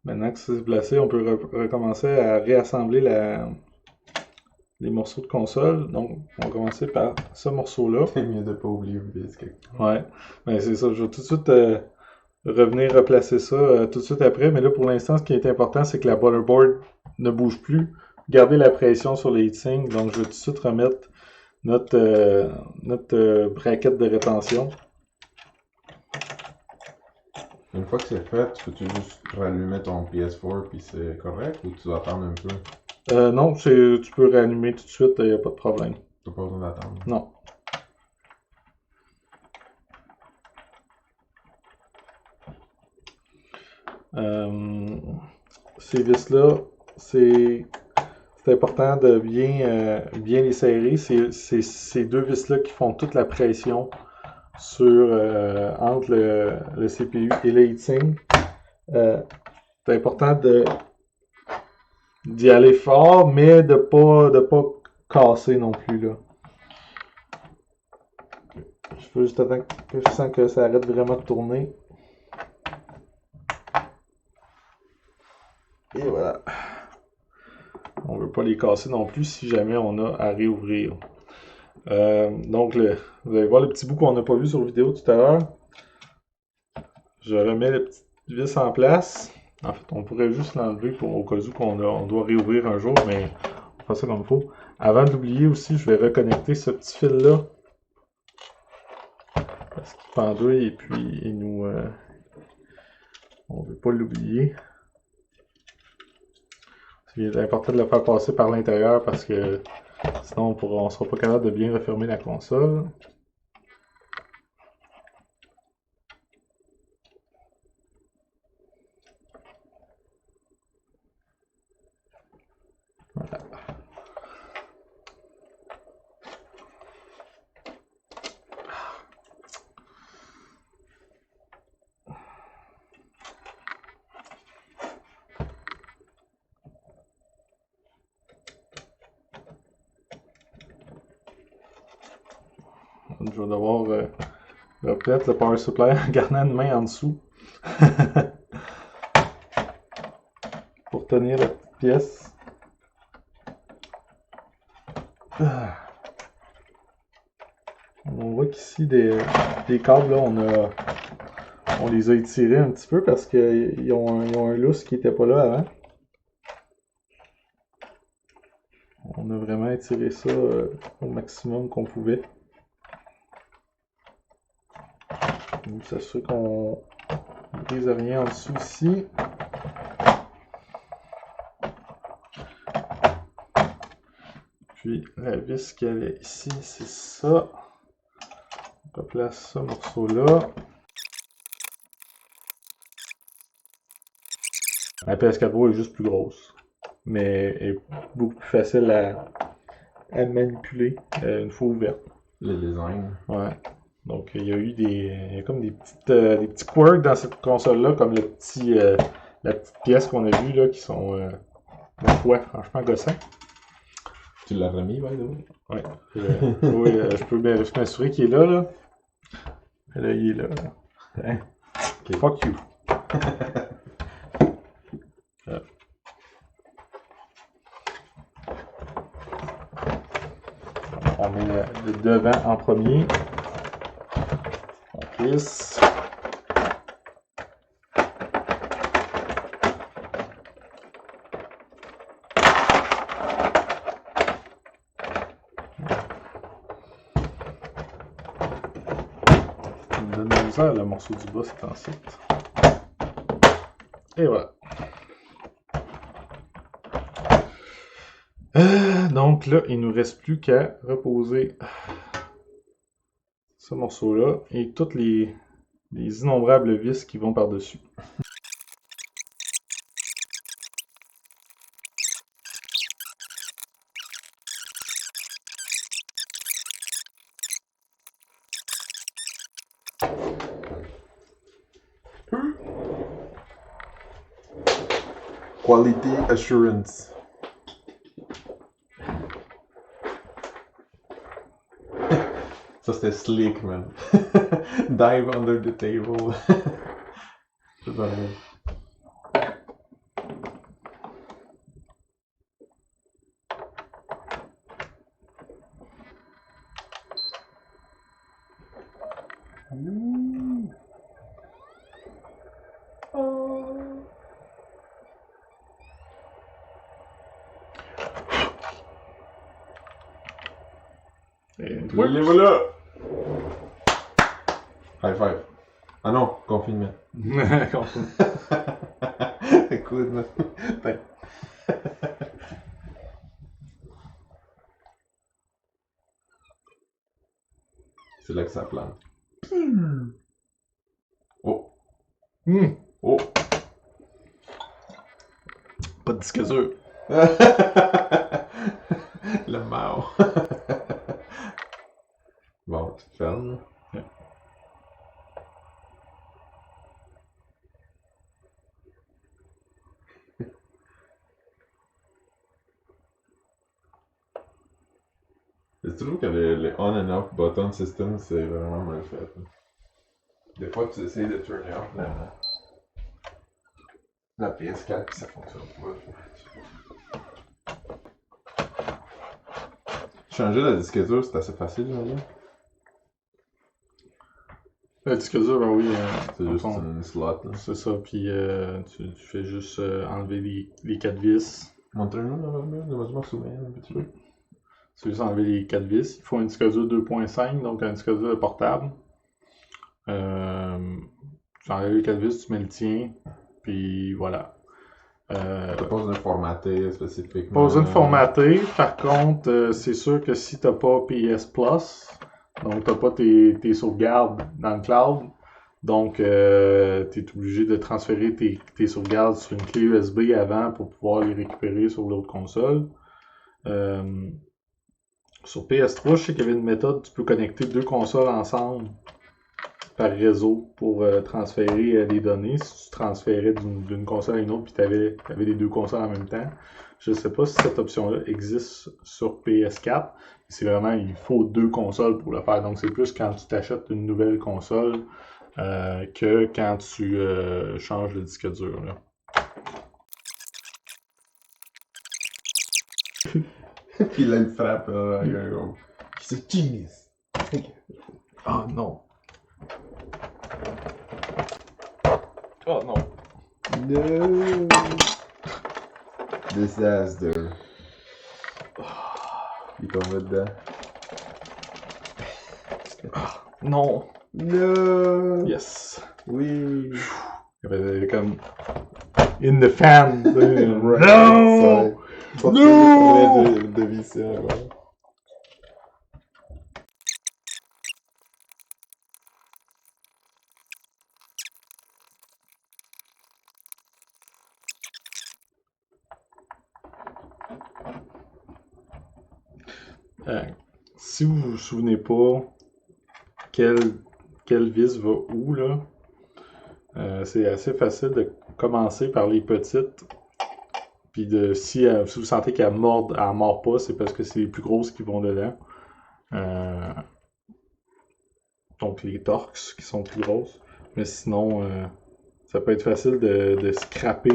maintenant que c'est placé, on peut recommencer à réassembler les morceaux de console. Donc, on va commencer par ce morceau-là. C'est mieux de pas oublier le biscuit. Ouais, mais c'est ça. Je vais tout de suite revenir replacer ça tout de suite après. Mais là, pour l'instant, ce qui est important, c'est que la motherboard ne bouge plus. Garder la pression sur les heatsinks. Donc, je vais tout de suite remettre notre braquette de rétention. Une fois que c'est fait, peux-tu juste rallumer ton PS4 puis c'est correct ou tu dois attendre un peu? Non, tu peux réanimer tout de suite, il n'y a pas de problème. T'as pas besoin d'attendre. Non. Ces vis-là, c'est important de bien les serrer. C'est ces 2 vis-là qui font toute la pression entre le CPU et le heatsink. C'est important d'y aller fort, mais de pas casser non plus, là. Je veux juste attendre que je sens que ça arrête vraiment de tourner. Et voilà. On ne veut pas les casser non plus si jamais on a à réouvrir. Donc, vous allez voir le petit bout qu'on n'a pas vu sur la vidéo tout à l'heure. Je remets le petit vis en place. En fait, on pourrait juste l'enlever au cas où on doit réouvrir un jour, mais on va faire ça comme il faut. Avant d'oublier aussi, je vais reconnecter ce petit fil-là. Parce qu'il pendouille et puis on ne veut pas l'oublier. C'est important de le faire passer par l'intérieur parce que sinon on ne sera pas capable de bien refermer la console. Voilà. Je vais devoir peut-être le power supply en gardant une main en dessous pour tenir la petite pièce. On voit qu'ici des câbles, là, on les a étirés un petit peu parce qu'ils ont un lousse qui n'était pas là avant. On a vraiment étiré ça au maximum qu'on pouvait. On s'assure qu'on ne brise rien en dessous ici. Puis la vis qu'elle est ici, c'est ça. On replace ce morceau-là. La PS4 Pro est juste plus grosse, mais est beaucoup plus facile à manipuler une fois ouverte. Le design. Ouais. Donc, il y a eu il y a comme des petits quirks dans cette console-là, comme la petite pièce qu'on a vue, là, qui sont, ma foi, franchement gossants. Tu l'as remis, by the way? Ouais. Oui, je peux m'assurer qu'il est là, là. Là, il est là. Hein? Ok. Fuck you. On met le devant en premier. On pisse. Ça me donne de la misère, le morceau du bas, c'est ensuite. Et voilà. Donc là, il nous reste plus qu'à reposer ce morceau-là et toutes les innombrables vis qui vont par-dessus. Quality assurance. Ça c'était slick, man. Dive under the table. C'est pas vrai. Et Les voilà! High five. Ah non, confinement. Écoute, man. C'est là que ça plante. Oh. Oh. Pas de disque dur. Le Mao. Bon, tu te fermes, là. Ouais. Je trouve que le on and off button system, c'est vraiment mal fait. Des fois, tu essayes de turn off la PS4 puis ça fonctionne pas. Changer la disque dure, c'est assez facile, j'imagine. Le disque dur, ben oui. C'est juste une slot. Là. C'est ça, puis tu fais juste enlever les 4 vis. Montre-nous, normalement, souvenir un petit peu. C'est juste enlever les 4 vis. Il faut un disque dur 2.5, donc un disque dur portable. Tu enlèves les 4 vis, tu mets le tien, puis voilà. T'as pas besoin de formater spécifiquement. Pas besoin de formater. Par contre, c'est sûr que si t'as pas PS Plus, donc t'as pas tes sauvegardes dans le cloud, donc t'es obligé de transférer tes sauvegardes sur une clé USB avant pour pouvoir les récupérer sur l'autre console. Sur PS3, je sais qu'il y avait une méthode, tu peux connecter 2 consoles ensemble par réseau pour transférer les données. Si tu transférais d'une console à une autre puis tu avais les 2 consoles en même temps. Je ne sais pas si cette option-là existe sur PS4. C'est vraiment, il faut 2 consoles pour le faire. Donc c'est plus quand tu t'achètes une nouvelle console que quand tu changes le disque dur. Là. Puis là, il frappe. C'est genius. Oh non. Oh non. No. Disaster. Il tombe dedans. Non. No. Yes. Oui. Il y avait comme in the fan. Right No. outside. Pas No. de visser encore. si vous vous souvenez pas quelle vis va où, là, c'est assez facile de commencer par les petites. Puis si vous sentez qu'elle mord pas, c'est parce que c'est les plus grosses qui vont dedans. Donc les torques qui sont plus grosses. Mais sinon, ça peut être facile de scraper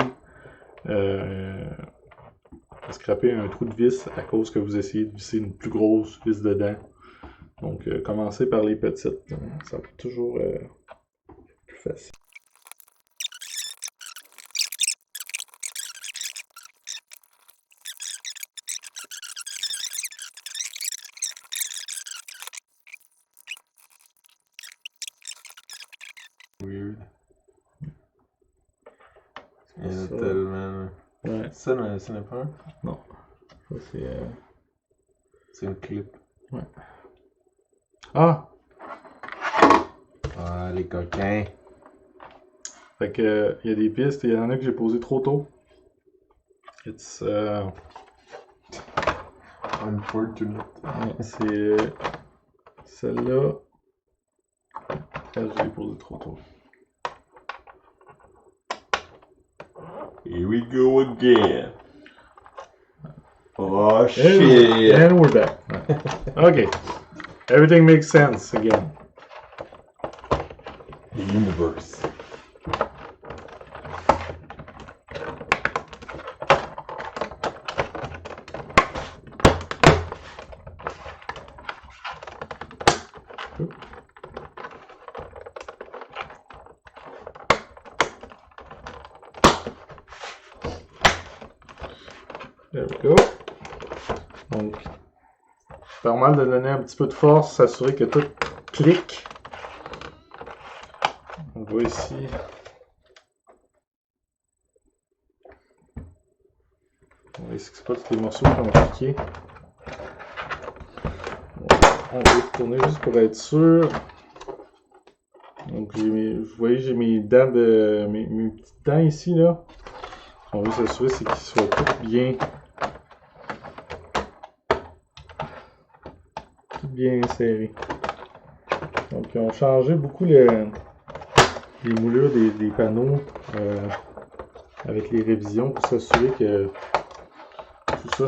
un trou de vis à cause que vous essayez de visser une plus grosse vis dedans. Donc commencez par les petites. Ça va être toujours plus facile. Weird. Il y en a Ça. tellement. Ouais, Ça, ce n'est pas un. ça c'est... C'est une clip. Ah! Ah, les coquins. Fait que, il y a des pistes, il y en a que j'ai posées trop tôt. It's... Unfortunate. ouais, c'est... celle-là... je l'ai posée trop tôt. Here we go again. Oh shit. And we're back. Okay. Everything makes sense again. The universe. There we go. Donc, c'est normal de donner un petit peu de force, s'assurer que tout clique. On voit ici. On va essayer que c'est pas tous les morceaux qui ont cliqué. On va retourner juste pour être sûr. Donc, vous voyez, j'ai mes dents mes petites dents ici, là. On veut s'assurer c'est qu'ils soient tous bien serrés. Donc, ils ont changé beaucoup les moulures des panneaux avec les révisions pour s'assurer que tout ça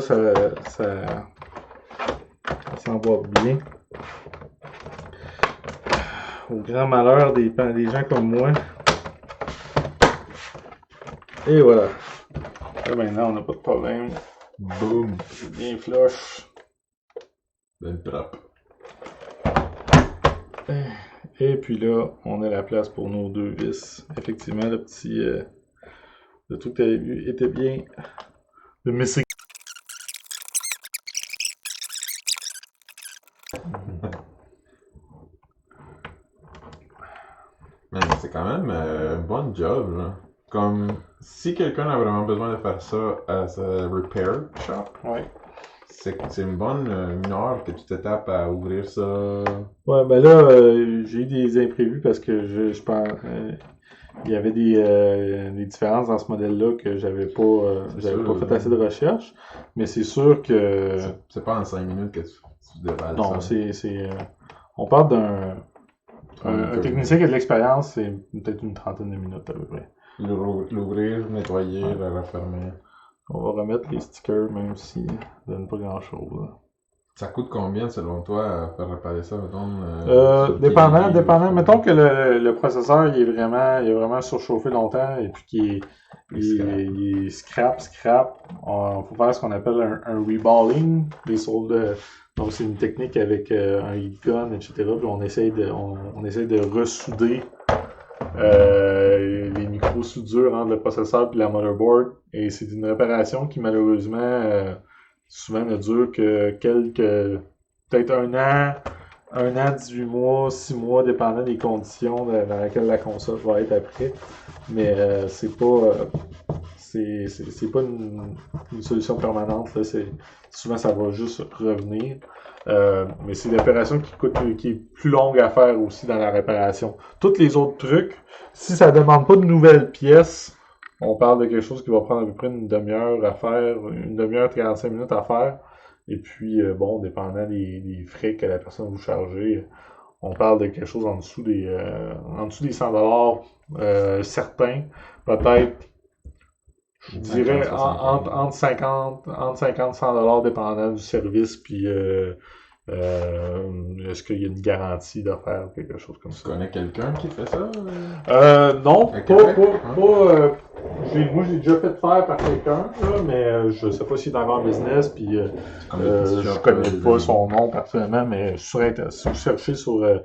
s'envoie bien. Au grand malheur des gens comme moi. Et voilà. Là, maintenant, on n'a pas de problème. Boom. C'est bien flush. Ben propre. Et puis là, on a la place pour nos deux vis. Effectivement, le petit... le truc que tu avais vu était bien... Le missing. Mais c'est quand même un bon job, là. Comme, si quelqu'un a vraiment besoin de faire ça as a repair shop, Ouais. c'est une bonne une heure que tu te tapes à ouvrir ça. Ouais, ben là, j'ai eu des imprévus parce que je pense... il y avait des différences dans ce modèle-là que j'avais pas fait assez de recherche. Mais c'est sûr que... C'est pas en 5 minutes que tu déballes Non, ça. on parle d'un... Un Comme- technicien qui a de l'expérience, c'est peut-être une trentaine de minutes à peu près. L'ouvrir, nettoyer, Ouais. le refermer. On va remettre les stickers, même si ça donne pas grand-chose. Là. Ça coûte combien selon toi à faire réparer ça, mettons? Dépendant. Mettons que le processeur il est vraiment surchauffé longtemps et puis qu'il est scrap. Il faut faire ce qu'on appelle un reballing des soldes. Donc c'est une technique avec un heat gun, etc. Puis on essaye de ressouder les micro-soudures entre le processeur et la motherboard. Et c'est une réparation qui malheureusement souvent ne dure que peut-être un an, 18 mois, 6 mois, dépendant des conditions dans lesquelles la console va être après. Mais c'est pas une solution permanente. Là. Souvent, ça va juste revenir. Mais c'est une opération qui est plus longue à faire aussi dans la réparation. Tous les autres trucs, si ça demande pas de nouvelles pièces, on parle de quelque chose qui va prendre à peu près une demi-heure à faire, une demi-heure, 45 minutes à faire. Et puis, bon, dépendant des frais que la personne vous chargez, on parle de quelque chose en dessous des 100 $, certains, peut-être, je dirais, 50, entre 50 et 100 $, dépendant du service, puis est-ce qu'il y a une garantie d'affaires ou quelque chose comme Tu ça. connais quelqu'un qui fait ça? Non, À pas, Québec? moi j'ai déjà fait faire par quelqu'un, là, mais je sais pas s'il est encore en business, puis C'est comme des petits je shops, connais des pas amis. son nom personnellement, mais si vous cherchez sur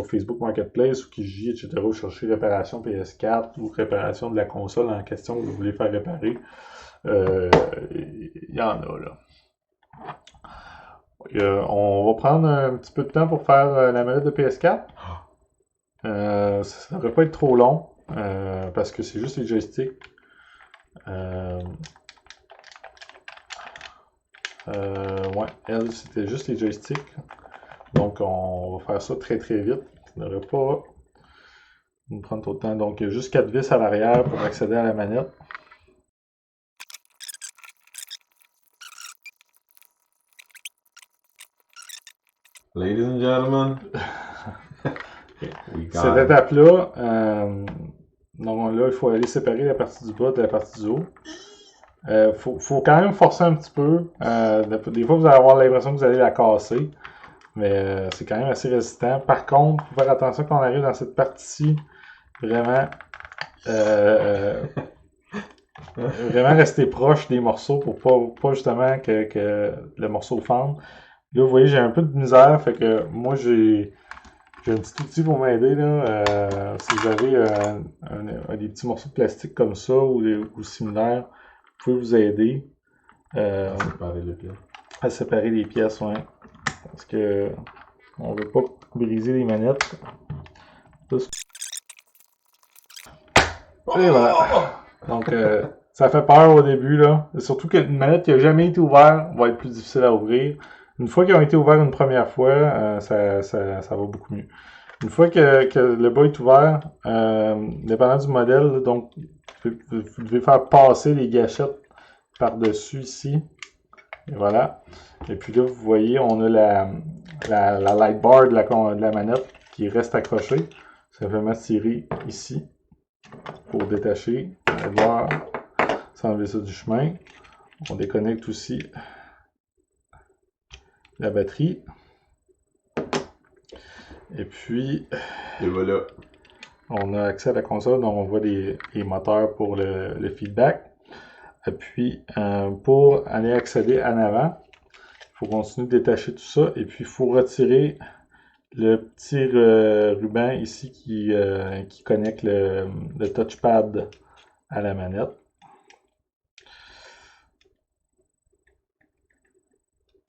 Facebook Marketplace ou Kijiji, etc., vous cherchez réparation PS4 ou réparation de la console en question que vous voulez faire réparer, il y en a là. On va prendre un petit peu de temps pour faire la manette de PS4. Ça ne devrait pas être trop long parce que c'est juste les joysticks. Ouais, elle, c'était juste les joysticks. Donc, on va faire ça très très vite. Ça ne devrait pas nous prendre trop de temps. Donc, il y a juste 4 vis à l'arrière pour accéder à la manette. Ladies and gentlemen, we Cette got it. étape-là, donc là, il faut aller séparer la partie du bas de la partie du haut. Faut quand même forcer un petit peu. Des fois, vous allez avoir l'impression que vous allez la casser. Mais c'est quand même assez résistant. Par contre, il faut faire attention quand on arrive dans cette partie-ci. Vraiment, vraiment rester proche des morceaux pour pas justement que le morceau fende. Là, vous voyez, j'ai un peu de misère. Fait que moi, j'ai un petit outil pour m'aider. Si vous avez des petits morceaux de plastique comme ça ou similaires, vous pouvez vous aider Séparer les pieds. à séparer les pièces. Ouais. Parce que on veut pas briser les manettes. Et voilà. Donc, ça fait peur au début, là. Surtout qu'une manette qui n'a jamais été ouverte va être plus difficile à ouvrir. Une fois qu'ils ont été ouverts une première fois, ça va beaucoup mieux. Une fois que le bas est ouvert, dépendant du modèle, là, donc, vous devez faire passer les gâchettes par-dessus ici. Et voilà. Et puis là, vous voyez, on a la light bar de la manette qui reste accrochée. Simplement tirer ici pour détacher. On va voir, s'enlever ça du chemin. On déconnecte aussi la batterie. Et puis, Et voilà. on a accès à la console, donc on voit les moteurs pour le feedback. Et puis, pour aller accéder en avant, il faut continuer de détacher tout ça. Et puis, il faut retirer le petit ruban ici qui connecte le touchpad à la manette.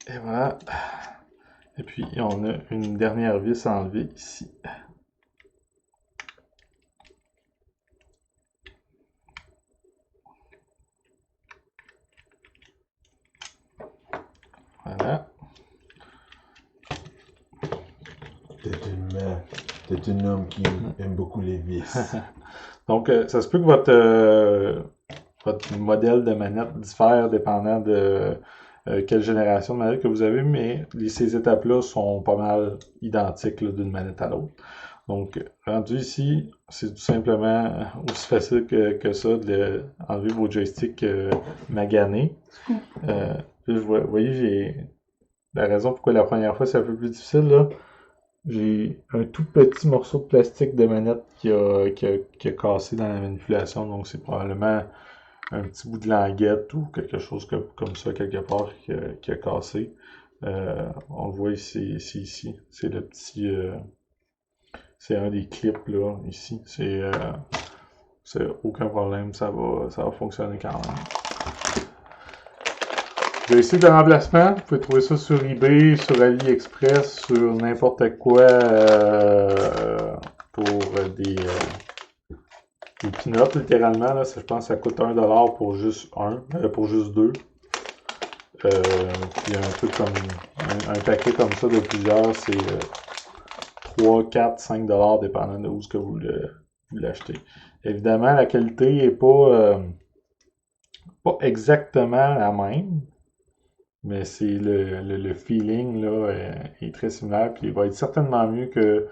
Et voilà. Et puis, on a une dernière vis à enlever ici. Voilà. T'es un homme qui aime beaucoup les vis. Donc, ça se peut que votre modèle de manette diffère dépendant de quelle génération de manette que vous avez, mais ces étapes-là sont pas mal identiques d'une manette à l'autre. Donc, rendu ici, c'est tout simplement aussi facile que ça d'enlever vos joysticks maganés. Vous voyez, la raison pourquoi la première fois c'est un peu plus difficile, là. J'ai un tout petit morceau de plastique de manette qui a cassé dans la manipulation, donc c'est probablement un petit bout de languette ou quelque chose comme ça quelque part qui a cassé. On le voit ici, c'est le petit, c'est un des clips là, ici. C'est aucun problème, ça va fonctionner quand même. J'ai essayé de remplacement. Vous pouvez trouver ça sur eBay, sur AliExpress, sur n'importe quoi pour des peanuts littéralement. Là. Je pense que ça coûte $1 pour juste pour juste deux. Puis un truc comme un paquet comme ça de plusieurs, c'est 3, 4, 5 $ dépendant de où ce que vous l'achetez. Évidemment, la qualité n'est pas exactement la même. Mais c'est le feeling là est très similaire, puis il va être certainement mieux que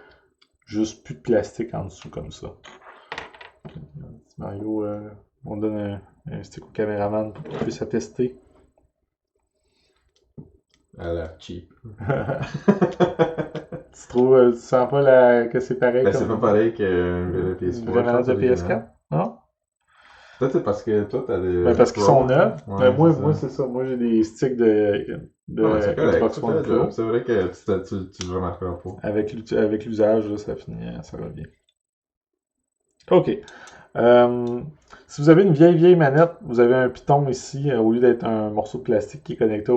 juste plus de plastique en dessous comme ça. Petit Mario, on donne un stick au caméraman pour qu'il puisse attester. À la cheap. Tu trouves, tu sens pas que c'est pareil Ben, comme c'est pas pareil qu'un vrai PS4. une vraie manette de PS4? Non? Peut-être c'est parce que toi, t'as des. Ben, parce qu'ils sont neufs. Ouais, Ben, moi, c'est ça. c'est ça. Moi, j'ai des sticks de Ouais, c'est correct. Xbox Tu fais One le Pro. job. C'est vrai que tu le remarqueras pas. Avec l'usage, là, ça finit, ça revient. OK. Si vous avez une vieille manette, vous avez un piton ici, au lieu d'être un morceau de plastique qui est connecté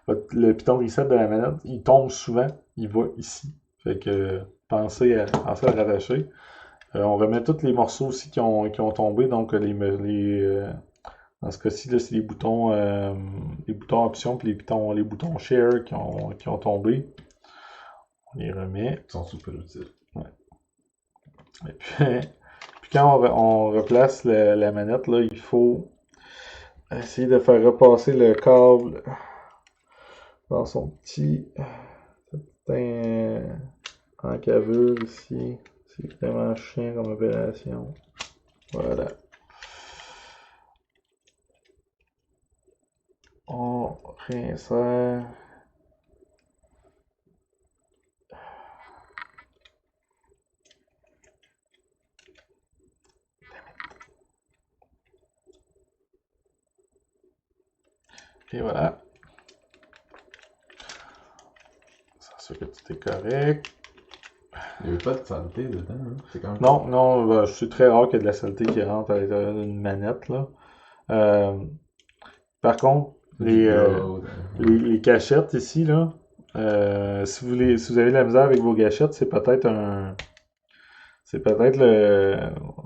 le piton reset de la manette, il tombe souvent, il va ici. Fait que pensez à le rattacher. On remet tous les morceaux aussi qui ont tombé, donc dans ce cas-ci, là, c'est les boutons options puis les boutons share qui ont tombé. On les remet. Ils sont super utiles. Et puis quand on replace la manette, là, il faut essayer de faire repasser le câble dans son petit encavure ici. C'est vraiment chiant comme opération. Voilà. On réinsère. Et voilà. C'est sûr que tout est correct. Il n'y avait pas de saleté dedans, hein? C'est quand même. Non, ben, je suis très rare qu'il y ait de la saleté qui rentre à l'intérieur d'une manette, là. Par contre, les gâchettes ici, là, si vous avez de la misère avec vos gâchettes, c'est peut-être le.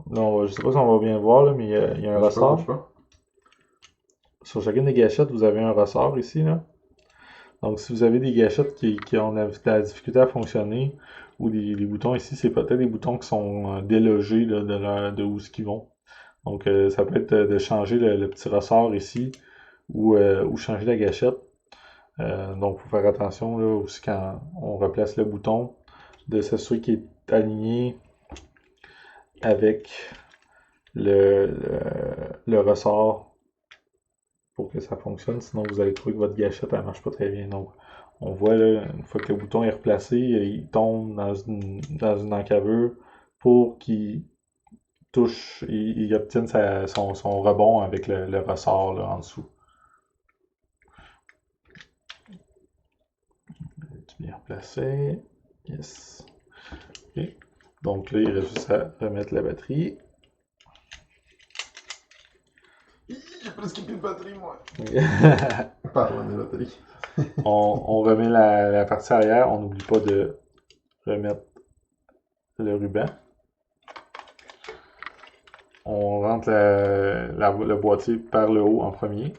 Non, je sais pas si on va bien le voir, là, mais il y a un ressort. Sur chacune des gâchettes, vous avez un ressort ici, là. Donc, si vous avez des gâchettes qui ont de la difficulté à fonctionner, ou les boutons ici, c'est peut-être des boutons qui sont délogés là, de où ce qu'ils vont. Donc, ça peut être de changer le petit ressort ici, ou changer la gâchette. Donc, il faut faire attention là, aussi quand on replace le bouton, de s'assurer qu'il est aligné avec le ressort pour que ça fonctionne. Sinon, vous allez trouver que votre gâchette ne marche pas très bien. Donc, on voit là, une fois que le bouton est replacé, il tombe dans une encavure pour qu'il touche, il obtienne son rebond avec le ressort là, en dessous. Bien replacé. Yes. Okay. Donc là, il reste juste à remettre la batterie. J'ai presque plus de batterie, moi. Parle de batterie. on remet la partie arrière. On n'oublie pas de remettre le ruban. On rentre le boîtier par le haut en premier.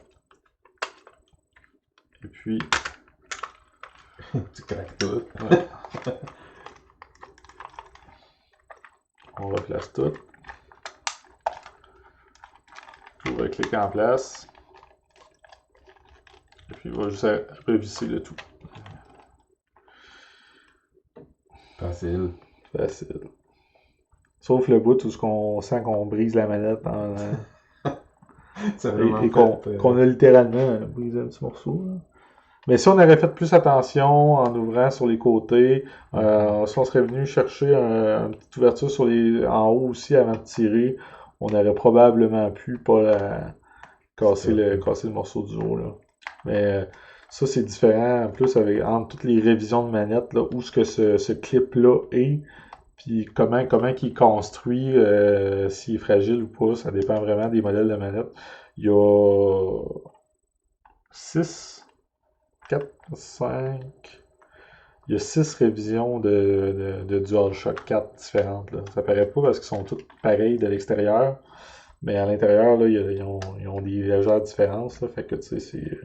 Et puis... Tu craques tout. Ouais. On replace tout. On va cliquer en place. Et puis, il va juste revisser le tout. Facile. Sauf le bout où on sent qu'on brise la manette et qu'on a littéralement brisé un petit morceau. Là. Mais si on avait fait plus attention en ouvrant sur les côtés, si on serait venu chercher une petite ouverture en haut aussi avant de tirer, on aurait probablement pu pas casser le morceau du haut. Là. Mais ça, c'est différent en plus entre toutes les révisions de manette, là, où ce clip-là est, puis comment il est construit, s'il est fragile ou pas, ça dépend vraiment des modèles de manette. Il y a 4, 5... Il y a 6 révisions de DualShock 4 différentes. Là. Ça paraît pas parce qu'ils sont toutes pareilles de l'extérieur, mais à l'intérieur, là, ils ont des légères différences. Là, fait que tu sais,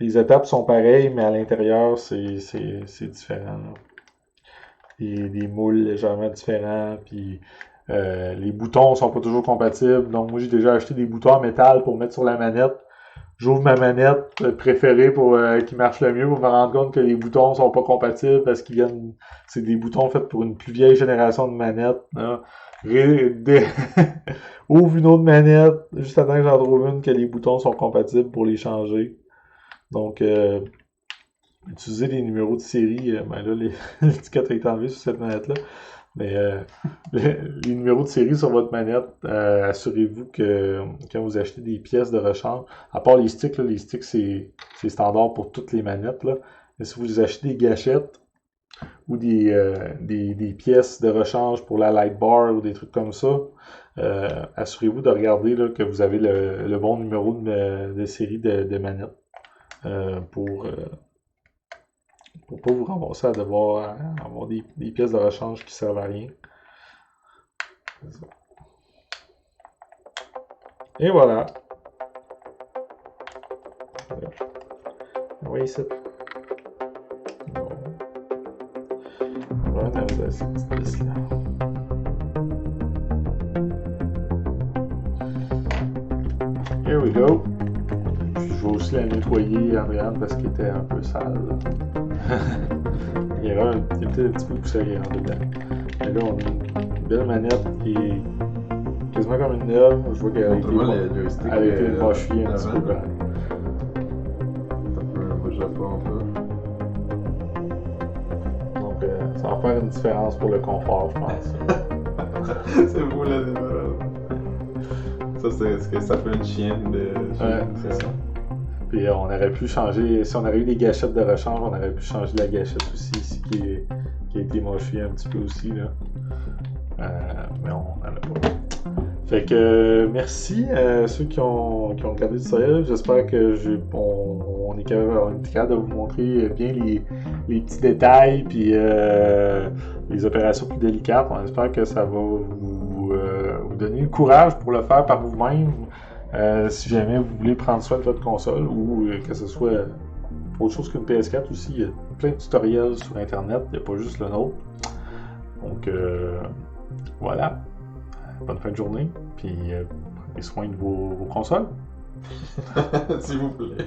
les étapes sont pareilles, mais à l'intérieur, c'est différent. Là. Des moules légèrement différents, puis les boutons sont pas toujours compatibles. Donc moi j'ai déjà acheté des boutons en métal pour mettre sur la manette j'ouvre ma manette préférée pour qui marche le mieux pour me rendre compte que les boutons sont pas compatibles parce qu'ils viennent. C'est des boutons faits pour une plus vieille génération de manettes. Là. Ouvre une autre manette, juste attends que j'en trouve une que les boutons sont compatibles pour les changer. Donc utiliser les numéros de série, ben là, l'étiquette a été enlevée sur cette manette-là. Mais les numéros de série sur votre manette, assurez-vous que quand vous achetez des pièces de rechange, à part les sticks, là, les sticks c'est standard pour toutes les manettes. Là. Mais si vous achetez des gâchettes ou des pièces de rechange pour la light bar ou des trucs comme ça, assurez-vous de regarder là, que vous avez le bon numéro de série de manette pour pas vous ramasser à devoir avoir des pièces de rechange qui servent à rien. Et voilà. Oui, c'est... Bon. On va regarder cette petite liste-là. Here we go. Puis je vais aussi la nettoyer, Andréane, parce qu'elle était un peu sale. Il y avait peut-être un petit peu de poussière dedans. Mais là, on a une belle manette qui est quasiment comme une neuve. Je vois qu'elle a été mâchouillée un petit peu. Moi, je la prends un peu. Donc, ça va faire une différence pour le confort, je pense. C'est beau la différence. Ça, c'est ce que ça fait une chienne de. Ouais, c'est ça. Puis on aurait pu changer, si on avait eu des gâchettes de rechange, on aurait pu changer la gâchette aussi, ici, qui a été mâchouillée un petit peu aussi, là. Mais on n'en a pas. Fait que merci à ceux qui ont regardé le tutoriel. J'espère que on est capable de vous montrer bien les petits détails puis les opérations plus délicates. On espère que ça va vous donner le courage pour le faire par vous-même. Si jamais vous voulez prendre soin de votre console ou que ce soit autre chose qu'une PS4 aussi, il y a plein de tutoriels sur internet, il n'y a pas juste le nôtre. Donc voilà, bonne fin de journée, puis prenez soin de vos consoles. S'il vous plaît.